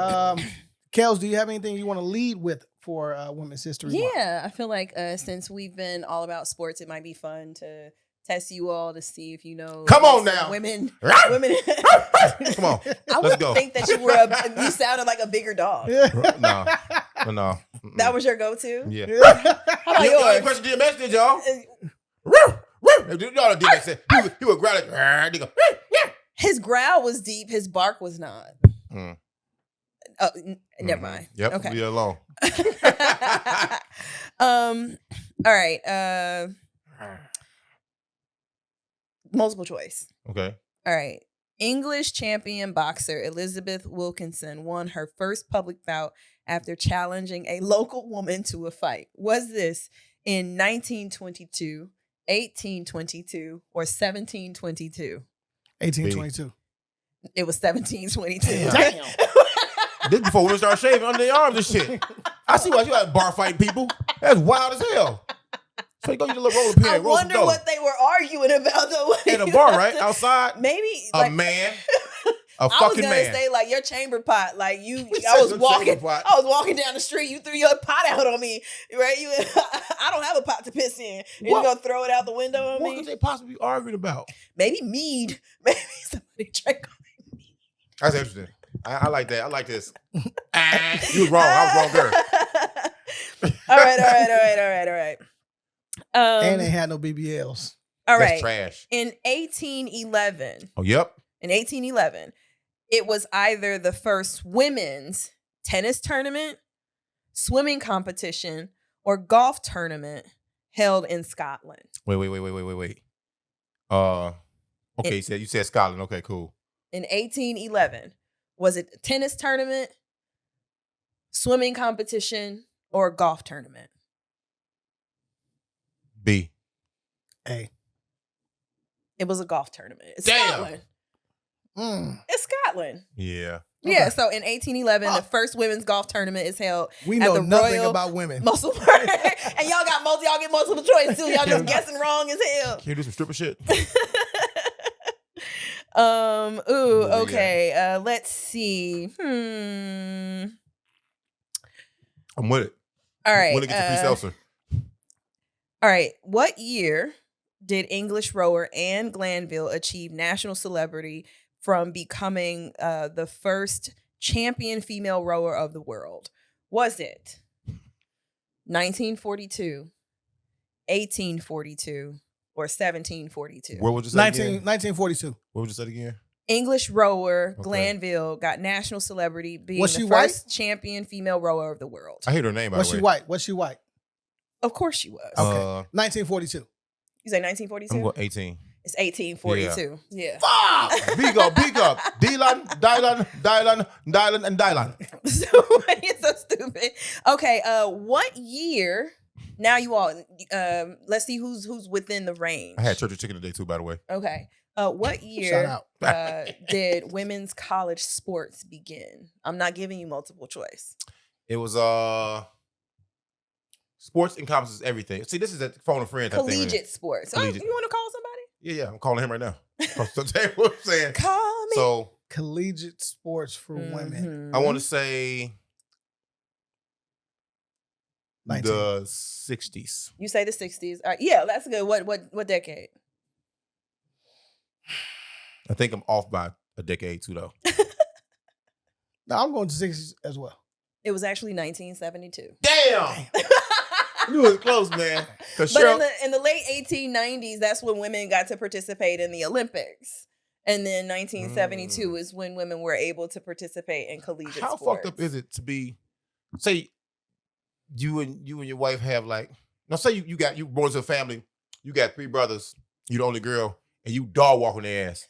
Kels, do you have anything you want to lead with for Women's History Month? Yeah, I feel like since we've been all about sports, it might be fun to test you all to see if you know. Come on some now. women. Come on, I let's would go. think that you sounded like a bigger dog. No. Mm-mm. That was your go-to. Yeah. How about Y'all ain't yours? question DMX, did y'all? Y'all DMX said he would growl like, nigga. His growl was deep. His bark was not. Mm. Oh, never Mhm. mind. Yep. Okay. Leave it alone. All right. Multiple choice. Okay. All right. English champion boxer Elizabeth Wilkinson won her first public bout after challenging a local woman to a fight. Was this in 1922, 1822, or 1722? 1822. It was 1722. Damn. This before women start shaving under their arms and shit. I see why you like bar fighting people. That's wild as hell. So you go get a little roller pin. I roll some wonder dough. what they were arguing about though. In a bar, right? Outside? Maybe A like, man. A I was fucking gonna man. say like your chamber pot, like you. said I was your walking. chamber pot? I was walking down the street. You threw your pot out on me, right? You. I don't have a pot to piss in. You're What? gonna throw it out the window on What me? could they possibly be arguing about? Maybe mead. Maybe somebody drank. That's interesting. I like that. I like this. You was wrong. I was wrong there. All right. And they had no BBLs. All That's right. trash. In 1811. Oh, yep. In 1811, it was either the first women's tennis tournament, swimming competition, or golf tournament held in Scotland. Wait. Okay, you said Scotland. Okay, cool. In 1811, was it a tennis tournament, swimming competition, or a golf tournament? B. A. It was a golf tournament. It's Damn. Scotland. Mm. It's Scotland. Yeah. Yeah, Okay. so in 1811, the first women's golf tournament is held We at know the nothing Royal about women. Muscle Park. And y'all get multiple choice too. Y'all just guessing wrong as hell. Can you do some stripper shit? Okay. Let's see. I'm with it. All right. When it gets a free seltzer. All right. What year did English rower Anne Glanville achieve national celebrity from becoming the first champion female rower of the world? Was it 1942, 1842, or 1742? What would you say again? 1942. What would you say again? English rower Okay. Glanville got national celebrity being Was the she first champion female rower of the world. I hate her name, by Was the she way. white? Was she white? Of course she was. Okay. 1942. You say 1942? I'm going 18. It's 1842. Yeah. Fuck! Big up. Dylan, and Dylan. So it's so stupid. Okay, what year? Now you all let's see who's within the range. I had church of chicken today too, by the way. Okay. What Shout year out. did women's college sports begin? I'm not giving you multiple choice. It was sports encompasses everything. See, this is a phone a friend type thing. Collegiate sports. Collegiate. Oh, you want to call somebody? Yeah, I'm calling him right now. Across the table, I'm saying. Call me. So Collegiate sports for women. I want to say 19. the 60s. You say the 60s. Yeah, that's good. What decade? I think I'm off by a decade too, though. No, I'm going to 60s as well. It was actually 1972. Damn! You was close, man. But in the late 1890s, that's when women got to participate in the Olympics. And then 1972 is when women were able to participate in collegiate sports. How fucked up is it to be, say, you and your wife have like, now say you born to a family, you got 3 brothers, you the only girl, and you dog walking their ass.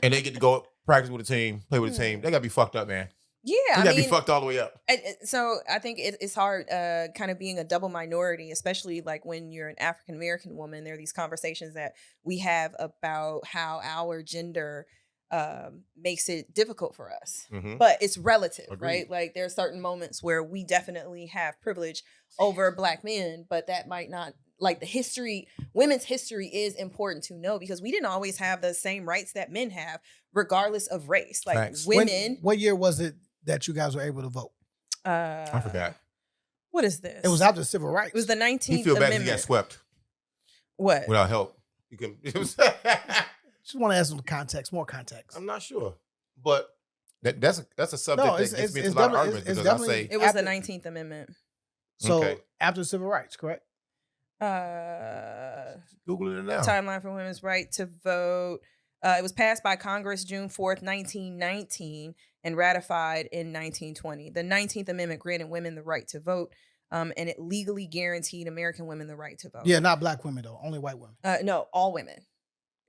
And they get to go practice with a team, play with a team. They got to be fucked up, man. Yeah, You got to be fucked all the way up. So I think it's hard kind of being a double minority, especially like when you're an African-American woman. There are these conversations that we have about how our gender makes it difficult for us. Mm-hmm. But it's relative, Agreed. right? Like there are certain moments where we definitely have privilege over Black men, but that might not, like the history, women's history is important to know because we didn't always have the same rights that men have, regardless of race. Like Facts. women. What year was it that you guys were able to vote? I forgot. What is this? It was after civil rights. It was the 19th He feel bad Amendment. he got swept What? without help. You can. Just want to add some context, more context. I'm not sure, but that's a subject No, that it's- gets me it's into a lot of definitely- arguments it's because I definitely- say It was the After- 19th Amendment. So Okay. after civil rights, correct? Googling it now. Timeline for women's right to vote. It was passed by Congress June 4th, 1919, and ratified in 1920. The 19th Amendment granted women the right to vote, and it legally guaranteed American women the right to vote. Yeah, not Black women though, only white women. No, all women.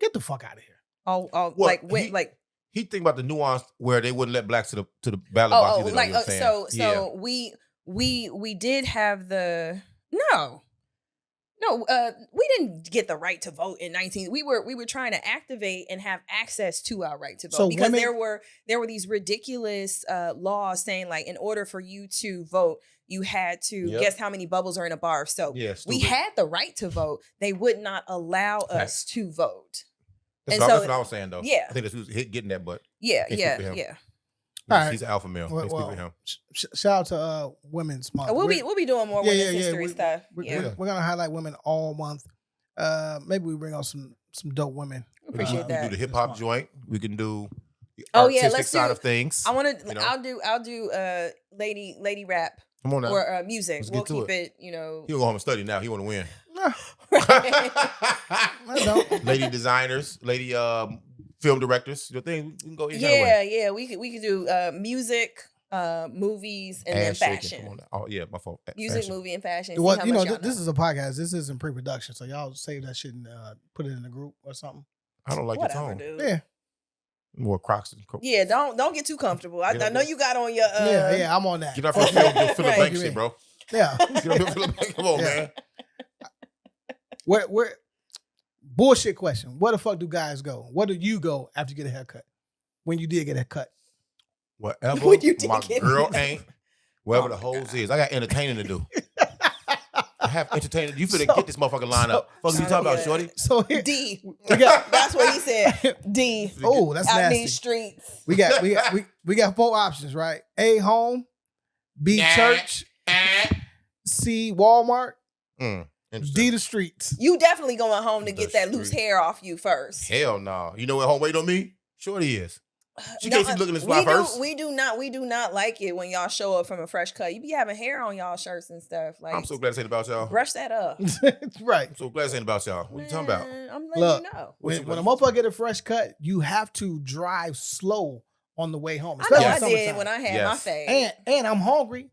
Get the fuck out of here. All Well, like He think about the nuance where they wouldn't let blacks to the ballot box. Either, like you know what I'm saying? Yeah. we did have the no, we didn't get the right to vote in 19. We were trying to activate and have access to our right to vote So because women- there were these ridiculous laws saying like in order for you to vote you had to guess how many bubbles are in a bar of soap. Yeah, we stupid. had the right to vote. They would not allow us to vote. That's, and that's so- what I was saying though. yeah. I think that's who's getting that, but Yeah, Can't yeah, speak for him. yeah. All right. he's an alpha male. Can't speak for him. Shout out to Women's Month. We'll be doing more women's history we- stuff. We're gonna highlight women all month. Maybe we bring on some dope women. Appreciate we that. can do the hip hop joint. We can do the Oh, yeah, artistic let's side do- of things. I want to. You know? I'll do lady rap Come on now. or music. Let's We'll get to keep it. You know. He'll go home and study now. He want to win. I don't. Lady designers, lady film directors. You know, thing we can go any kind of way. Yeah. We could do music, movies, and Ass then shaking. fashion. Come on now. Oh yeah, my fault. Music, Fashion. movie, and fashion. See Well, how you know, much y'all this is a podcast. This isn't pre-production, so y'all save that shit and put it in the group or something. I don't like whatever, your tone. dude. Yeah, More Crocs than Yeah, don't get too comfortable. I know you got on your yeah, I'm on that. Get off your Philip Right. Bank shit, bro. Yeah, Get off your Philip Bank. Come on, Yeah. man. where bullshit question. Where the fuck do guys go? Where do you go after you get a haircut? When you did get a cut? Whatever When you did my get girl it. ain't, wherever Oh the my hoes God. is, I got entertaining to do. I have entertaining. You finna So- get this motherfucker line up. Fuck you talking about, yeah. shorty? So here, D. we got. That's what he said. D. Oh, that's Out nasty. these streets. We got 4 options, right? A, home. B, Nah. church. C, Walmart. Interesting. D, the streets. You definitely going home to The get that loose street. hair off you first. Hell no. You know what home wait on me? Shorty is. She No, can't see looking at this spot first. We do not like it when y'all show up from a fresh cut. You be having hair on y'all shirts and stuff. Like I'm so glad to say it about y'all. brush that up. Right. I'm so glad to say it about y'all. What you talking about? Man, I'm letting Look, you know. When a motherfucker get a fresh cut, you have to drive slow on the way home. I know especially I in did summertime. when I had Yes. my fade. And I'm hungry.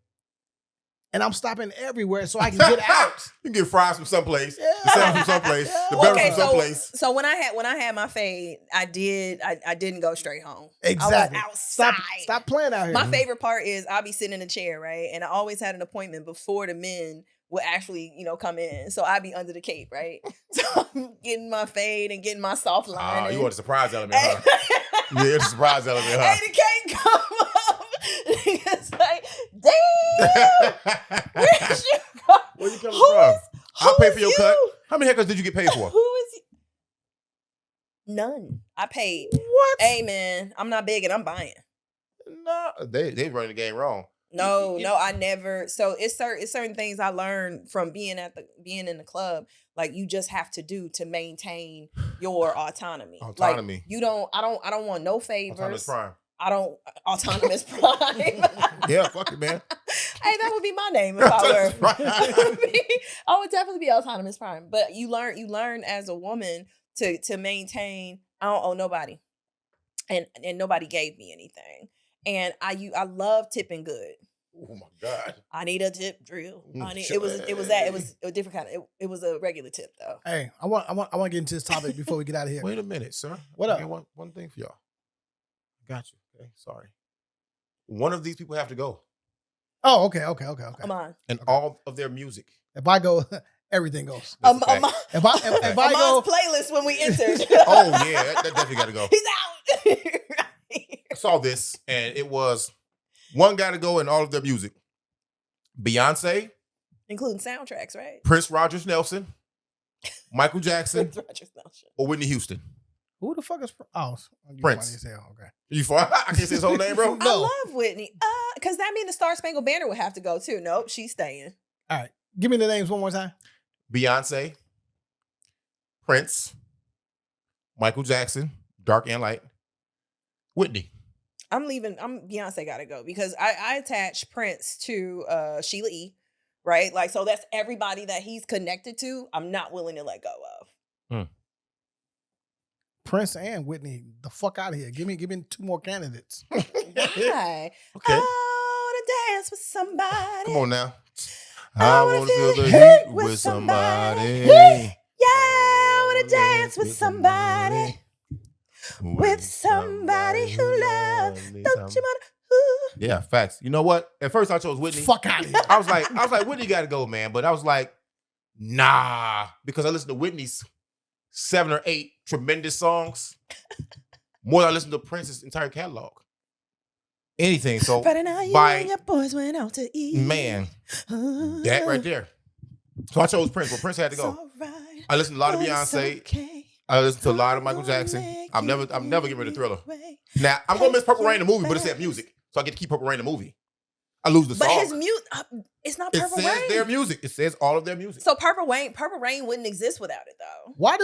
And I'm stopping everywhere so I can get out. You can get fries from someplace. Yeah. The salad from someplace. The Well, burger from someplace. so when I had my fade, I didn't go straight home. Exactly. I was outside. Stop playing out here. My favorite part is I'll be sitting in a chair, right? And I always had an appointment before the men would actually, come in. So I'd be under the cape, right? So I'm getting my fade and getting my soft line. Oh, you and- want a surprise element, huh? Yeah, it's a surprise element, huh? Hey, the cake come up. It's like, like, damn. Where's you go? Where you coming Who from? is- I'll who pay is for your you? cut. How many haircuts did you get paid for? Who is you? None. I paid. What? Hey man, I'm not big and I'm buying. No, they running the game wrong. No, I never. So it's certain things I learned from being in the club. Like you just have to do to maintain your autonomy. Autonomy. Like I don't want no favors. Autonomous prime. I don't autonomous prime. Yeah, fuck it, man. Hey, that would be my name if I were. Autonomous Prime. I would definitely be autonomous prime. But you learn as a woman to maintain. I don't owe nobody, and nobody gave me anything. And I love tipping good. Oh my God. I need a tip drill. Sure. It was a different kind of. It was a regular tip though. Hey, I want to get into this topic before we get out of here. Wait a minute, sir. What I up? got one thing for y'all. Got you. Okay, sorry. One of these people have to go, Oh, okay. Come on. and all of their music. If I go, everything goes. That's a fact. If I go, Amon's playlist when we entered. Oh yeah, that definitely got to go. He's out. I saw this, and it was one got to go in all of their music. Beyonce, Including soundtracks, right? Prince Rogers Nelson, Michael Jackson, Prince Rogers Nelson. or Whitney Houston. who the fuck is you Prince. funny as hell. Okay. You for? I can't say his whole name, bro. I love Whitney. Because that means the Star Spangled Banner would have to go too. Nope, she's staying. All right. Give me the names one more time. Beyonce, Prince, Michael Jackson, Dark and Light, Whitney. I'm leaving. Beyonce got to go because I attach Prince to Sheila E. Right, like so that's everybody that he's connected to. I'm not willing to let go of. Prince and Whitney, the fuck out of here. Give me 2 more candidates. Why? Okay. I wanna dance with somebody. Come on now. I wanna wanna feel the heat heat with with somebody. somebody. Yeah, I wanna dance with somebody. With somebody who loves. Don't you wanna? Ooh. Yeah, facts. You know what? At first I chose Whitney. Fuck out of here. I was like, Whitney got to go, man. But I was like, nah, because I listened to Whitney's 7 or 8 tremendous songs more than I listened to Prince's entire catalog. Anything. So Friday night, you by and your boys went out to eat. man, that right there. So I chose Prince. Well, Prince had to go. Right, I listened to a lot of but it's Beyonce. okay. I listened to a lot of Michael Jackson. I'm never getting rid of Thriller. Now I'm gonna miss Purple Rain the movie, but it's that music, so I get to keep Purple Rain the movie. I lose the But song. his music, it's not It Purple says Rain. their music. It says all of their music. So Purple Rain wouldn't exist without it though. Why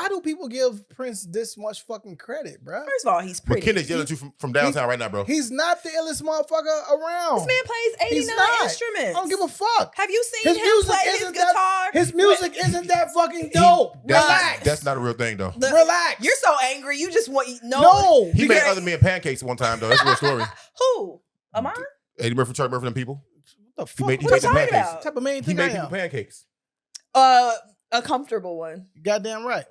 do people give Prince this much fucking credit, bro? First of all, he's But pretty. Kendrick's yelling at you from downtown right now, bro. He's not the illest motherfucker around. This man plays He's 89 not. instruments. I don't give a fuck. Have you seen His him music play his isn't guitar? that. His music isn't that fucking dope. Relax. That's not a real thing, though. Relax. You're so angry. You just want No. He made because- other men pancakes one time, though. That's a real story. Who? Amon? Eddie Murphy, Charlie Murphy, them people. What the He fuck? made What are you them talking pancakes. about? What type of man you He think I made people am? pancakes. A comfortable one. You goddamn right.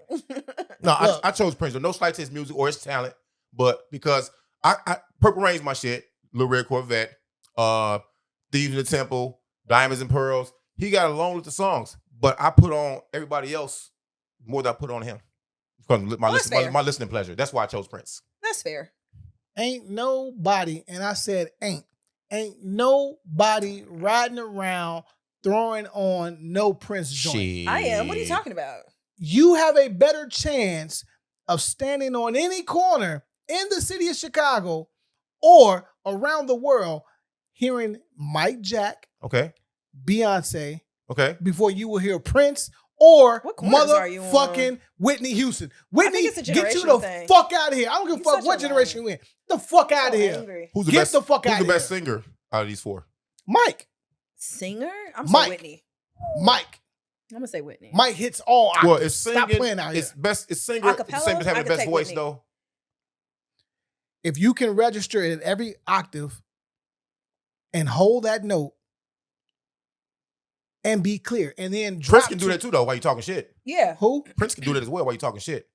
No, Look. I chose Prince. No slight to his music or his talent, but because I Purple Rain's my shit. Little Red Corvette, Thieves in the Temple, Diamonds and Pearls. He got a long list of songs, but I put on everybody else more than I put on him. Because that's fair. my listening pleasure. That's why I chose Prince. That's fair. Ain't nobody, and I said ain't nobody riding around throwing on no Prince joint. I am. What are you talking about? You have a better chance of standing on any corner in the city of Chicago or around the world hearing Mike Jack, Okay. Beyonce, Okay. before you will hear Prince or What corners are you on? motherfucking Whitney Houston. Whitney, it's a get you generational the thing. fuck out of here. I don't give a You fuck such what a generation liar. you in. The fuck out of So here. angry. Who's the Get best? the fuck Who's outta the best here. singer out of these 4? Mike. Singer? I'm Mike. saying Whitney. Mike. I'm gonna say Whitney. Mike hits all octaves. Well, it's singing. Stop playing out here. It's best. It's singer. It's the Acapella? same as having I the could best take voice, Whitney. though. If you can register it at every octave and hold that note and be clear, and then drop Prince can do that too, though. While you talking shit, Yeah. Who? Prince can do that as well. While you talking shit.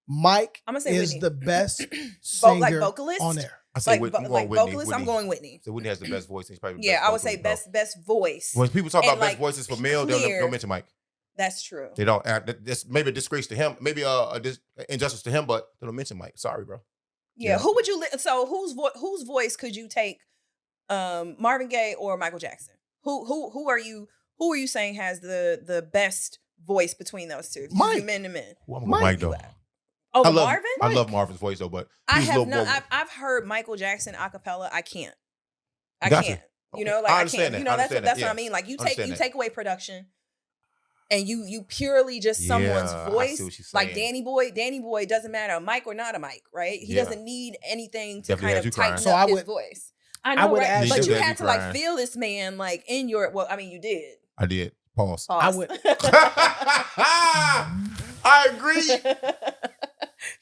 Mike I'm gonna say is Whitney. the best singer Like vocalist? on there. I say Whitney. I'm going like Whitney. vocalist, Whitney. I'm going Whitney. So Whitney has the best voice. He's probably the Yeah, best I would say vocalist, though. best voice. When people talk And, about best like, voices for male, they'll clear. mention Mike. That's true. They don't. That's maybe a disgrace to him. Maybe a injustice to him, but they don't mention Mike. Sorry, bro. Yeah. Who would you? So whose voice could you take? Marvin Gaye or Michael Jackson? Who are you? Who are you saying has the best voice between those two? Mike. Men to men. Well, I'm going Mike though. Oh, I love, Marvin. I love Marvin's voice though, but I he's a have little not. more. I've heard Michael Jackson a cappella. I can't. I Gotcha. can't. You Okay. know, like I I understand can't. that. You know, I that's understand what that. I mean. Like you Understand that. take away production, and you purely just someone's Yeah, I voice. see what you're Like saying. Danny Boy doesn't matter a mic or not a mic, right? He Yeah. doesn't need anything to Definitely kind has you of tighten crying. up So I his would- voice. I know, would right? ask But you- you had to like crying. feel this man like in your. Well, I mean, you did. I did. Pause. I Pause. would. I agree.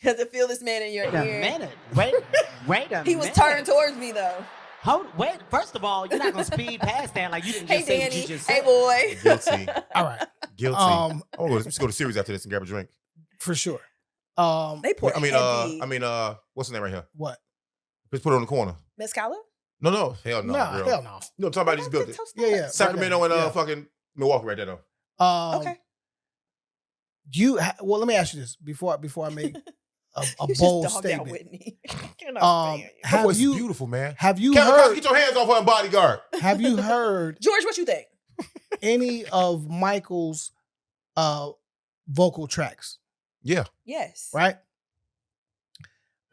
You had to feel this man in your Wait a ear. minute. Wait a minute. He was turned towards me though. Wait. First of all, you're not gonna speed past that like you didn't Hey just say what Danny. you just Hey said. boy. Guilty. All right, Guilty. Let's go to series after this and grab a drink. for sure. They pour heavy. What's the name right here? What? Let's put it on the corner. Mezcala? No, hell no. Nah, girl. hell no. No, I'm talking about these buildings. Yeah. Sacramento and Yeah. fucking Milwaukee right there though. Okay. Well, let me ask you this before I make a You bold just dogged out statement. Whitney. Cannot stand you. Her Have voice is you beautiful, man. have you Kevin, heard get your hands off her bodyguard. have you heard George, what you think? any of Michael's vocal tracks? Yeah. Yes. Right.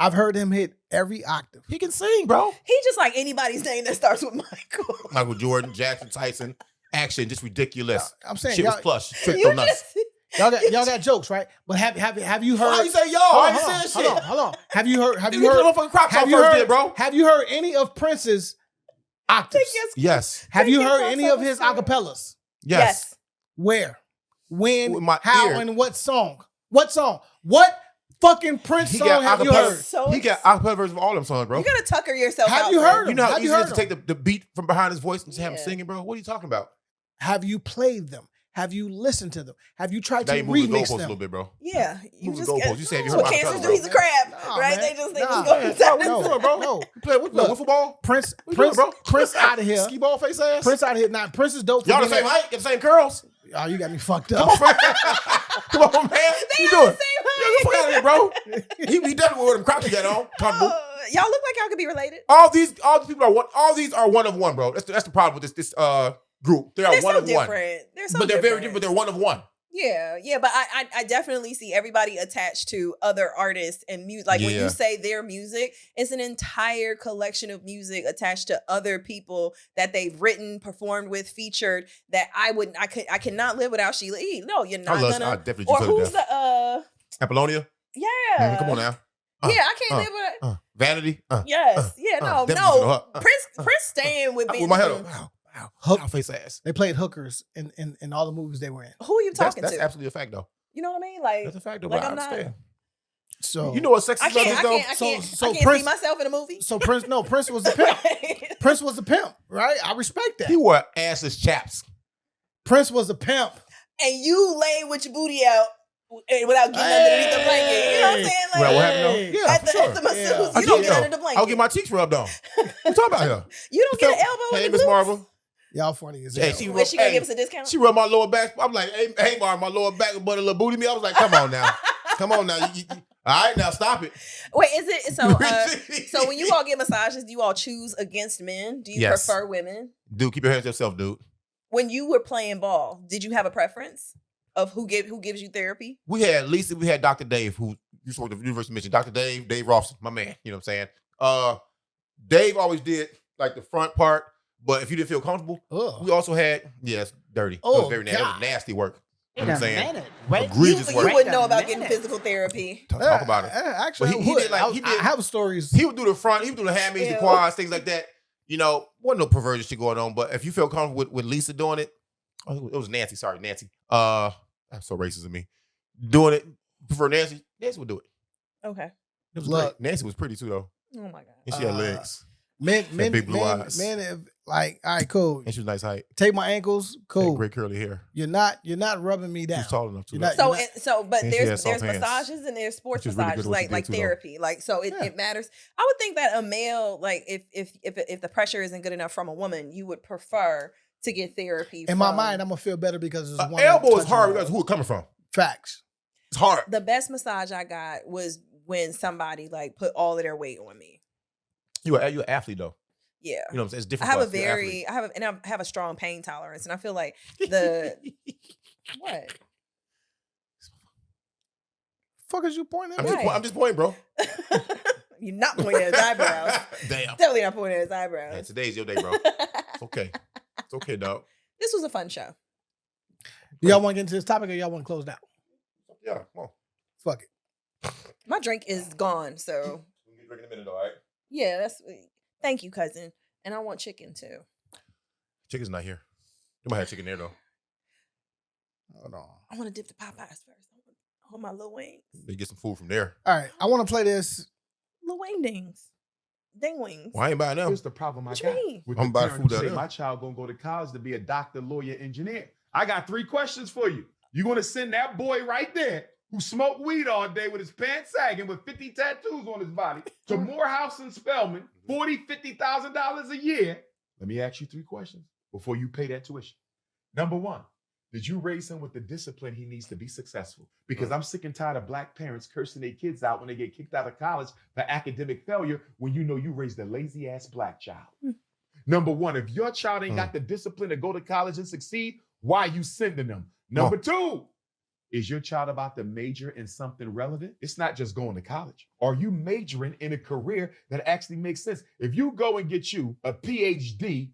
I've heard him hit every octave. He can sing, bro. He just like anybody's name that starts with Michael. Michael Jordan, Jackson, Tyson, action, just ridiculous. I'm saying Shit was y'all, plush. Tricked You on nuts. just, y'all got jokes, right? But have you heard? How you say y'all? Hold I on, ain't hold saying on, shit. hold on. Have you heard? Have You you heard? heard? Motherfucking Crocs Have on you first heard? did, bro. Have you heard any of Prince's octaves? Yes. Have you Take heard your any Crocs of his off first. acapellas? Yes. Where? When? With my How? ear. And what song? What song? What fucking Prince He song got have you acapella. heard? So He got acapella versions of all them songs, bro. You gotta tucker yourself Have out. you man. heard You know how Have easy you it is heard to take the beat from behind his voice and just have him Yeah. singing, bro? What are you talking about? Have you played them? Have you listened to them? Have you tried Now to you moving the remix goalposts a them? little bit, bro. Yeah. You Moving just the goalposts. You said you that's heard what about cancers the do. He's a crab. Nah, right? man. They just Nah. go. What you doing, bro? No. You play what? Look. Wiffle ball? Prince, What you Prince, doing, bro? Prince out of here. Ski ball face ass? Prince out of here. Nah, Prince is dope. For Y'all the being same height? Get the same curls? Oh, you got me fucked Come up. on, man. Come on, man. What you doing? Yeah, get the fuck out of here, bro. He definitely with them Crocs you got on. Comfortable. Y'all look like y'all could be related. All these people are one. All these are one of one, bro. That's the problem with this group. They are They're one so of different. one. They're so But they're very different. different. But they're one of one. Yeah, but I definitely see everybody attached to other artists and music. Like when Yeah. you say their music, it's an entire collection of music attached to other people that they've written, performed with, featured. That I cannot live without Sheila E. No, you're not I gonna. definitely Or choose her to who's death. the Apollonia? Yeah. Come on now. Yeah, I can't live without. Vanity? Yes. Yeah. No. definitely No. choose her. Prince staying with me. With my head up. Wow. Hook. Wow, face ass. They played hookers in all the movies they were in. Who are you talking That's to? absolutely a fact, though. You know what I mean? Like, That's a fact, though. like But I I'm not. understand. So You know what sex I is though? can't. I So can't Prince- see myself in a movie. So Prince was the pimp. Prince was the pimp, right? I respect that. He wore assless chaps. Prince was a pimp. And you lay with your booty out without getting underneath the blanket. You know what I'm saying? Like, Well, what happened though? Hey. Yeah, at for the, sure. at the masseuse, Yeah. you I don't did, get though. under the blanket. I'll get my cheeks rubbed on. What you talking about here? You don't get an elbow Hey, in the Miss glutes? Marvel. Y'all funny as Hey, hell. Was she gonna give us a discount? She rubbed my lower back. I'm like, hey, Marv, my lower back, but a little booty me. I was like, come on now. Come on now. All right, now stop it. Wait, is it so when you all get massages, do you all choose against men? Do you Yes. prefer women? Dude, keep your hands to yourself, dude. When you were playing ball, did you have a preference of who gives you therapy? We had Lisa, we had Dr. Dave, who used to work at the University of Michigan. Dr. Dave Robson, my man. You know what I'm saying? Dave always did like the front part, but if you didn't feel comfortable, Ugh. we also had, it's dirty. It Oh, was very nasty. It was God. nasty work. You Wait know a what I'm saying? minute. Wait. Egregious You work. wouldn't know Wait a about getting minute. physical therapy. Talk about it. Actually, But I he would. did like- he did- I have stories. He would do the front, he would do the hammies, the Ew. quads, things like that. You know, wasn't no perversion shit going on, but if you feel comfortable with Lisa doing it, it was Nancy, sorry, Nancy. That's so racist of me. Doing it, prefer Nancy would do it. Okay. It was Look. great. Nancy was pretty too, though. Oh my God. And she had legs. Men, big blue eyes. if, like, all right, cool. And she was nice height. Take my ankles, Had cool. great curly hair. You're not rubbing me She down. was tall enough, too. You're not- though. But And she had there's soft hands. massages and there's sports Which is really massages, good what she like did too, though. therapy. Like so Yeah. it matters. I would think that a male, like if the pressure isn't good enough from a woman, you would prefer to get therapy. In my mind, I'm gonna feel better because it's one Elbow is touching hard me. because who it coming from? Facts. It's hard. the best massage I got was when somebody like put all of their weight on me. You're an athlete though. Yeah. You know what I'm saying? It's I different. have for I have a strong pain tolerance, and I feel like the what? Fuck is you pointing at? I'm just pointing, bro. You're not pointing at his eyebrows. Damn. Definitely not pointing at his eyebrows. Man, today's your day, bro. It's okay. It's okay, dog. This was a fun show. Do y'all want to get into this topic or y'all want to close down? Yeah, come on. Fuck it. My drink is gone, so We'll get a drink in a minute, all right? yeah, that's. Thank you, cousin. And I want chicken too. Chicken's not here. You might have chicken there though. Hold on. I want to dip the Popeyes first. I want my Lil Wayne. They get some food from there. All right. I want to play this. Lil Wayne dings. Ding wings. Well, I ain't buying them. Here's the problem I What you got. mean? With I'm the buying parent food who out say there. my child gonna go to college to be a doctor, lawyer, engineer. I got 3 questions for you. You gonna send that boy right there who smoked weed all day with his pants sagging with 50 tattoos on his body to Morehouse and Spelman, $50,000 a year. Let me ask you 3 questions before you pay that tuition. Number 1, did you raise him with the discipline he needs to be successful? Because I'm sick and tired of black parents cursing their kids out when they get kicked out of college for academic failure when you know you raised a lazy ass black child. Number 1, if your child ain't got the discipline to go to college and succeed, why are you sending them? Number 2, is your child about to major in something relevant? It's not just going to college. Are you majoring in a career that actually makes sense? If you go and get you a PhD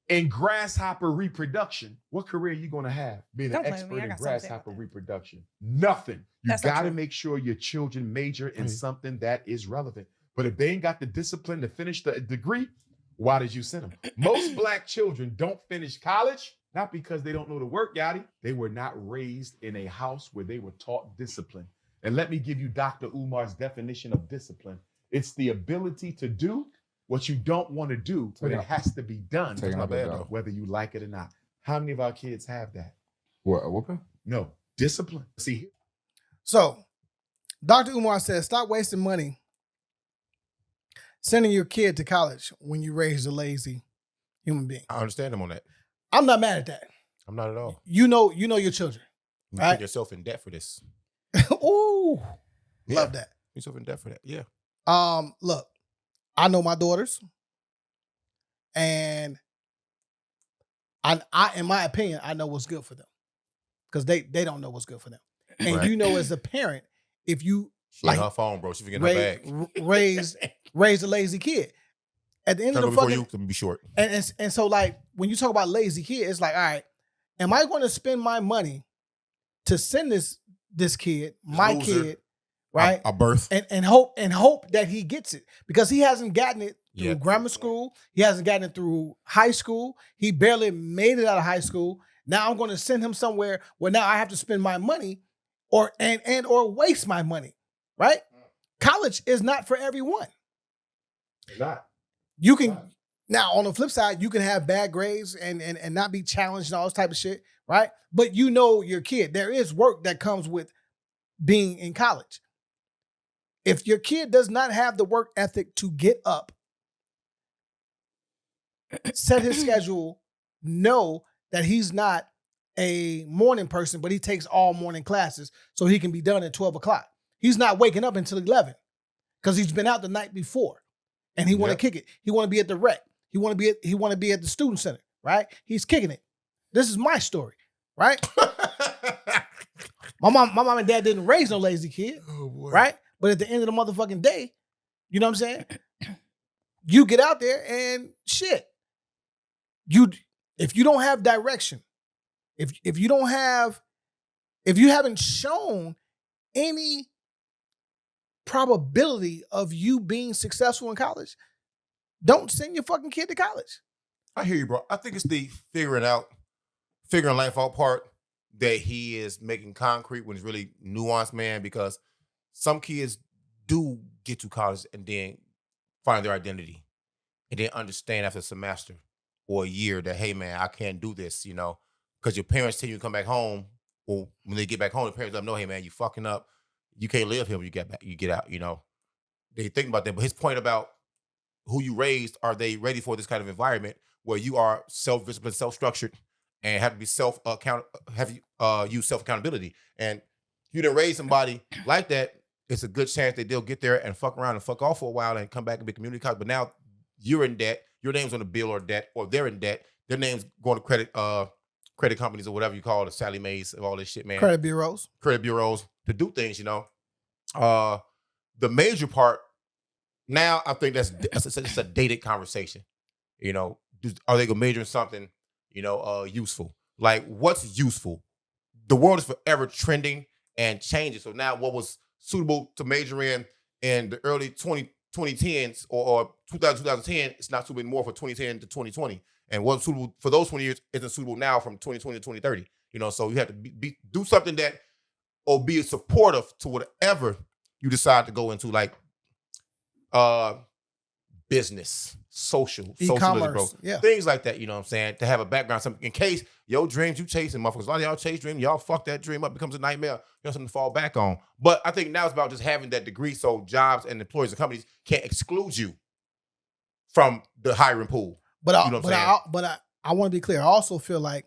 in grasshopper reproduction, what career are you going to have being Don't an blame me, expert I in got something to say grasshopper about that. reproduction? Nothing. You That's not got to true. make sure your children major in something that is relevant. But if they ain't got the discipline to finish the degree, why did you send them? Most black children don't finish college, not because they don't know the work, Gotti. They were not raised in a house where they were taught discipline. And let me give you Dr. Umar's definition of discipline. It's the ability to do what you don't want to do, but it has to be done, Taking out that dog. whether you like it or not. How many of our kids have that? What, a whooping? No, discipline. See, So, Dr. Umar says, stop wasting money sending your kid to college when you raise a lazy human being. I understand him on that. I'm not mad at that. I'm not at all. You know your children. You Right. put yourself in debt for this. Ooh, Yeah. love that. Put yourself in debt for that. Yeah. Look, I know my daughters, and I in my opinion, I know what's good for them because they don't know what's good for them. And Right. you know, as a parent, if you She like in her phone, bro. She forgetting her bag. raise a lazy kid, at the end Turn of the before fucking you can be short. and so like when you talk about lazy kid, it's like, all right, am I going to spend my money to send this kid, my Loser. kid, right? A birth. And hope that he gets it because he hasn't gotten it through Yeah. grammar school. He hasn't gotten it through high school. He barely made it out of high school. Now I'm going to send him somewhere where now I have to spend my money or waste my money, right? College is not for everyone. not. You can now on the flip side, you can have bad grades and not be challenged and all this type of shit, right? But you know your kid. There is work that comes with being in college. If your kid does not have the work ethic to get up, set his schedule, know that he's not a morning person, but he takes all morning classes so he can be done at 12 o'clock. He's not waking up until 11 because he's been out the night before and he want to kick it. He want to be at the rec. He want to be at the student center, right? He's kicking it. This is my story, right? My mom and dad didn't raise no lazy kid, right? But at the end of the motherfucking day, you know what I'm saying? You get out there and shit. If you don't have direction, if you haven't shown any probability of you being successful in college, don't send your fucking kid to college. I hear you, bro. I think it's the figuring life out part that he is making concrete when it's really nuanced, man, because some kids do get to college and then find their identity and then understand after a semester or a year that, hey, man, I can't do this, you know, because your parents tell you to come back home, or when they get back home, the parents let them know, hey, man, you fucking up. You can't live here when you get back, you get out, you know. They think about that. But his point about who you raised, are they ready for this kind of environment where you are self-disciplined, self-structured, and have to be use self-accountability. And you didn't raise somebody like that, it's a good chance that they'll get there and fuck around and fuck off for a while and come back and be community college. But now you're in debt. Your name's on the bill or debt, or they're in debt. Their name's going to credit companies or whatever you call it, Sally Mae's of all this shit, man. Credit bureaus To do things, you know. The major part now, I think it's a dated conversation. You know, are they gonna major in something, you know, useful? Like, what's useful? The world is forever trending and changing. So now, what was suitable to major in the early 2010s or 2010, it's not suitable anymore for 2010 to 2020. And what's suitable for those 20 years isn't suitable now from 2020 to 2030. You know, so you have to do something that or be supportive to whatever you decide to go into, like business, socialism, e-commerce, bro. Things like that, you know what I'm saying? To have a background, something in case your dreams you chasing, motherfuckers. A lot of y'all chase dreams, y'all fuck that dream up, becomes a nightmare. You know, something to fall back on. But I think now it's about just having that degree so jobs and employers and companies can't exclude you from the hiring pool. But I want to be clear. I also feel like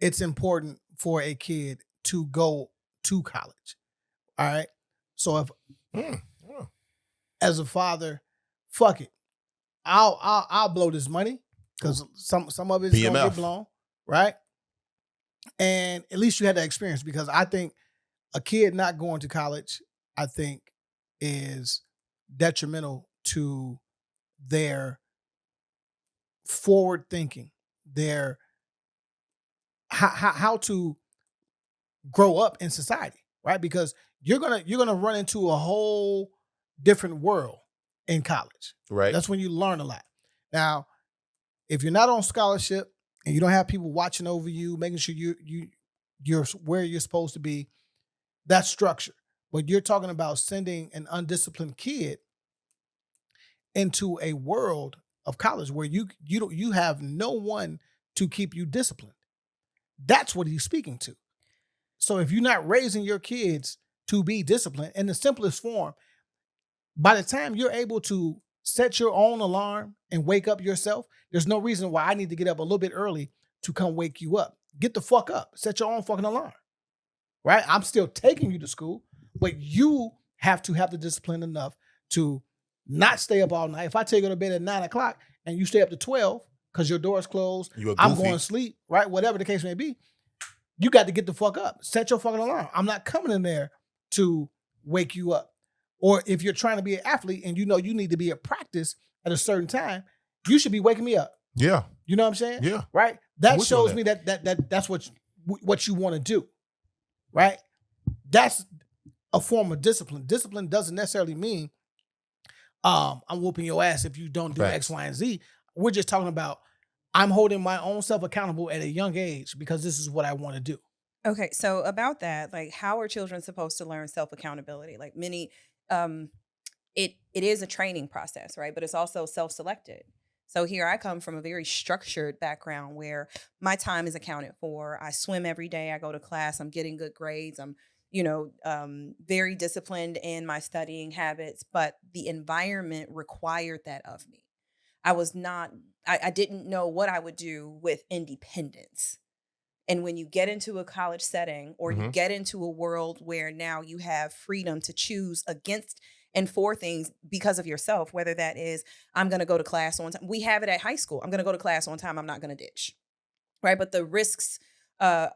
it's important for a kid to go to college. All right. So if as a father, fuck it, I'll blow this money because some of it's gonna get blown, right? And at least you had that experience, because I think a kid not going to college, I think, is detrimental to their forward thinking, their how to grow up in society, right? Because you're gonna run into a whole different world in college, right? That's when you learn a lot. Now, if you're not on scholarship and you don't have people watching over you, making sure you're where you're supposed to be, that's structure. But you're talking about sending an undisciplined kid into a world of college where you have no one to keep you disciplined. That's what he's speaking to. So if you're not raising your kids to be disciplined in the simplest form, by the time you're able to set your own alarm and wake up yourself, there's no reason why I need to get up a little bit early to come wake you up. Get the fuck up. Set your own fucking alarm, right? I'm still taking you to school, but you have to have the discipline enough to not stay up all night. If I take you to bed at 9 o'clock and you stay up to 12 because your door's closed, I'm going to sleep, right? Whatever the case may be, you got to get the fuck up. Set your fucking alarm. I'm not coming in there to wake you up. Or if you're trying to be an athlete and you know you need to be at practice at a certain time, you should be waking me up. Yeah. You know what I'm saying? Yeah. Right? That shows me that's what you want to do. Right? That's a form of discipline. Discipline doesn't necessarily mean I'm whooping your ass if you don't do X, Y, and Z. We're just talking about I'm holding my own self accountable at a young age because this is what I want to do. Okay, so about that, like, how are children supposed to learn self-accountability? Like, many, it is a training process, right? But it's also self-selected. So here I come from a very structured background where my time is accounted for. I swim every day. I go to class. I'm getting good grades. I'm, very disciplined in my studying habits, but the environment required that of me. I didn't know what I would do with independence. And when you get into a college setting or you get into a world where now you have freedom to choose against and for things because of yourself, whether that is, I'm going to go to class on time. We have it at high school. I'm going to go to class on time. I'm not going to ditch. Right. But the risks are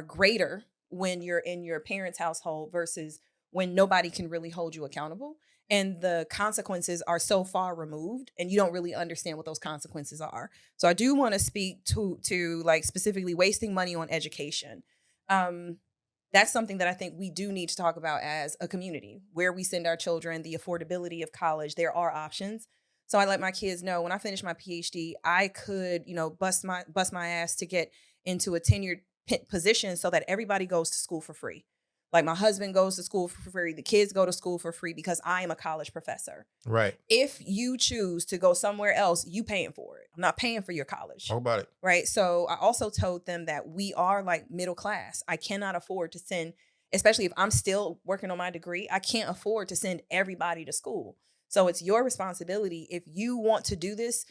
greater when you're in your parents' household versus when nobody can really hold you accountable. And the consequences are so far removed and you don't really understand what those consequences are. So I do want to speak to like specifically wasting money on education. That's something that I think we do need to talk about as a community, where we send our children, the affordability of college. There are options. So I let my kids know when I finish my PhD, I could, bust my ass to get into a tenured position so that everybody goes to school for free. Like my husband goes to school for free. The kids go to school for free because I am a college professor. Right. If you choose to go somewhere else, you paying for it. I'm not paying for your college. How about it? Right. So I also told them that we are like middle class. I cannot afford to send, especially if I'm still working on my degree, I can't afford to send everybody to school. So it's your responsibility. If you want to do this,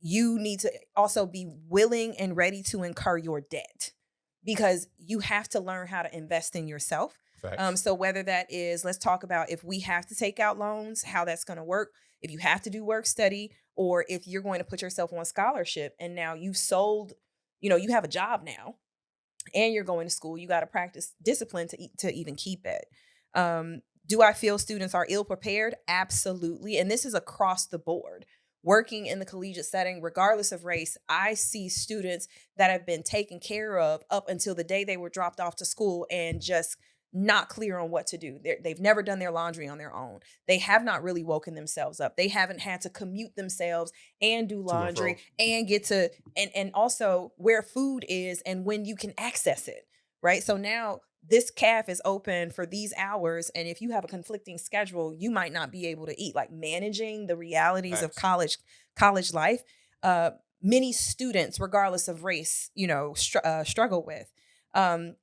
you need to also be willing and ready to incur your debt. because you have to learn how to invest in yourself. So whether that is, let's talk about if we have to take out loans, how that's going to work, if you have to do work study, or if you're going to put yourself on scholarship and now you've sold, you have a job now and you're going to school, you got to practice discipline to even keep it. Do I feel students are ill prepared? Absolutely. And this is across the board. Working in the collegiate setting, regardless of race, I see students that have been taken care of up until the day they were dropped off to school and just not clear on what to do. They've never done their laundry on their own. They have not really woken themselves up. They haven't had to commute themselves and do laundry and get to, and also where food is and when you can access it, right? So now this calf is open for these hours. And if you have a conflicting schedule, you might not be able to eat. Like managing the realities of college life, many students, regardless of race, struggle with.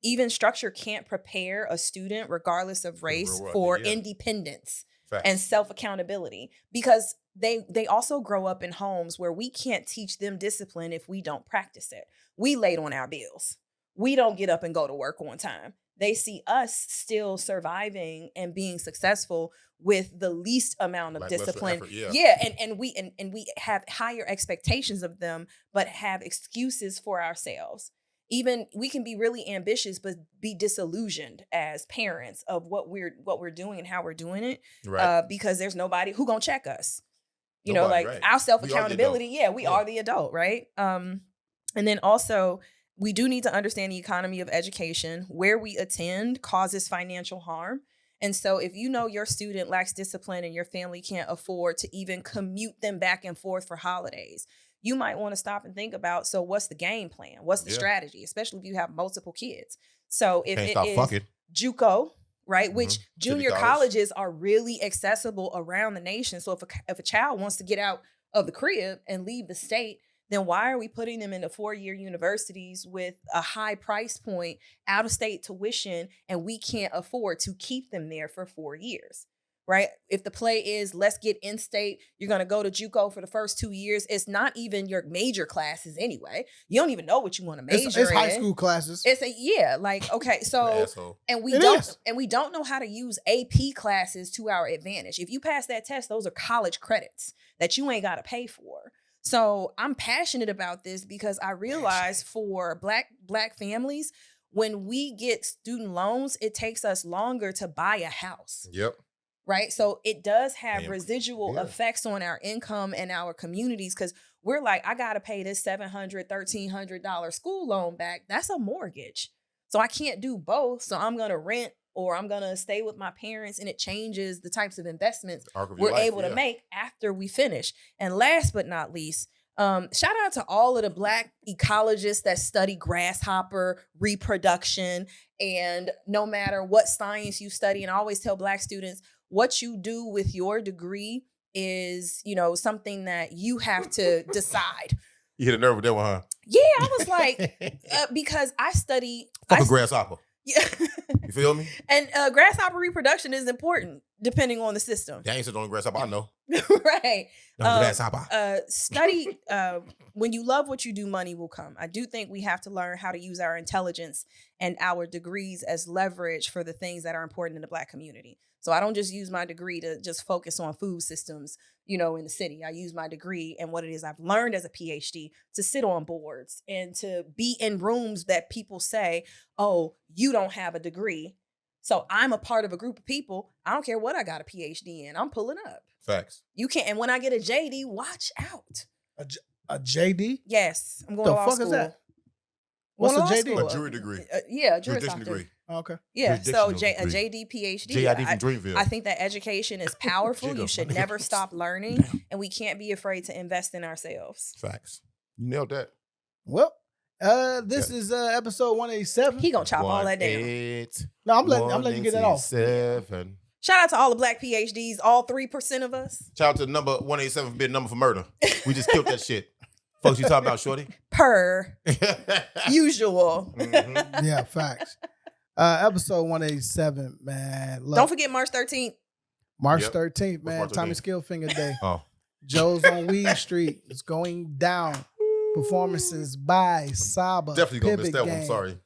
Even structure can't prepare a student, regardless of race, for independence and self-accountability, because they also grow up in homes where we can't teach them discipline if we don't practice it. We late on our bills. We don't get up and go to work on time. They see us still surviving and being successful with the least amount of discipline. And we have higher expectations of them, but have excuses for ourselves. Even we can be really ambitious, but be disillusioned as parents of what we're doing and how we're doing it, because there's nobody who gonna check us. Our self-accountability. We are the adult, right? And then also we do need to understand the economy of education. Where we attend causes financial harm. And so if your student lacks discipline and your family can't afford to even commute them back and forth for holidays, you might want to stop and think about, so what's the game plan? What's the strategy? Especially if you have multiple kids. So if it is JUCO, right, which junior colleges are really accessible around the nation. So if a child wants to get out of the crib and leave the state, then why are we putting them into 4-year universities with a high price point, out of state tuition, and we can't afford to keep them there for 4 years? Right? If the play is let's get in-state, you're going to go to JUCO for the first 2 years. It's not even your major classes anyway. You don't even know what you want to major in. It's high school classes. Okay. So, and we don't know how to use AP classes to our advantage. If you pass that test, those are college credits that you ain't got to pay for. So I'm passionate about this because I realize for black families, when we get student loans, it takes us longer to buy a house. Yep. Right. So it does have residual effects on our income and our communities, because we're like, I got to pay this $700, $1,300 school loan back. That's a mortgage. So I can't do both. So I'm going to rent or I'm going to stay with my parents, and it changes the types of investments we're able to make after we finish. And last but not least, shout out to all of the Black ecologists that study grasshopper reproduction. And no matter what science you study, and I always tell Black students, what you do with your degree is, something that you have to decide. You hit a nerve with that one, huh? Yeah, I was like, because I study... Fuck a grasshopper. Yeah. You feel me? And grasshopper reproduction is important depending on the system. That ain't such on grasshopper, I know. Right. Grasshopper. Study, when you love what you do, money will come. I do think we have to learn how to use our intelligence and our degrees as leverage for the things that are important in the Black community. So I don't just use my degree to just focus on food systems, in the city. I use my degree and what it is I've learned as a PhD to sit on boards and to be in rooms that people say, oh, you don't have a degree. So I'm a part of a group of people. I don't care what I got a PhD in. I'm pulling up. Facts. You can't. And when I get a JD, watch out. A JD? Yes. I'm going to law school. The fuck is that? What's a JD? A jury degree. A jurisdiction degree. Oh, okay. Yeah. So a JD, PhD. JID from Dreamville. I think that education is powerful. You should never stop learning. And we can't be afraid to invest in ourselves. Facts. You nailed that. Well, this is episode 187. He gonna chop all that down. No, I'm letting you get that off. Shout out to all the Black PhDs, all 3% of us. Shout out to number 187 bid number for murder. We just killed that shit. Folks, you talking about, shorty? Per usual. Mm-hmm. Yeah, facts. Episode 187, man. Look, don't forget March 13th. March 13th, man. March 13th? Tommy Skilfinger Day. Oh. Joe's on Weed Street. It's going down. Performances by Saba. Definitely gonna miss Pivot that Gang, one. Sorry.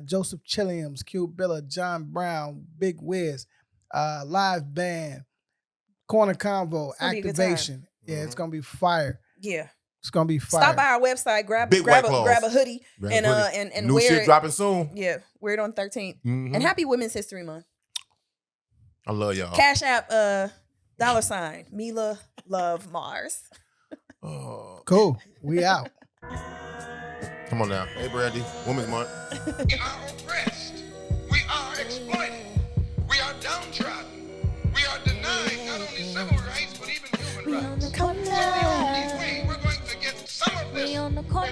Joseph Chilliams, Q Billa, John Brown, Big Wiz, live band, Corner Convo, It's gonna be a good time. activation. Yeah, it's gonna be fire. Yeah. It's gonna be fire. Stop by our website, grab Big white clothes. a hoodie, Grab and a hoodie. and New wear shit it. dropping soon. Yeah, wear it on 13th. Mhm. And happy Women's History Month. I love y'all. Cash App, $, Mila Love Mars. Oh, Cool. We out. come on now. Hey, Brandy. Women's Month. We are oppressed. We are exploited. We are downtrodden. We are denied not only civil rights, but even human rights. So the only way we're going to get some of this We on the corner.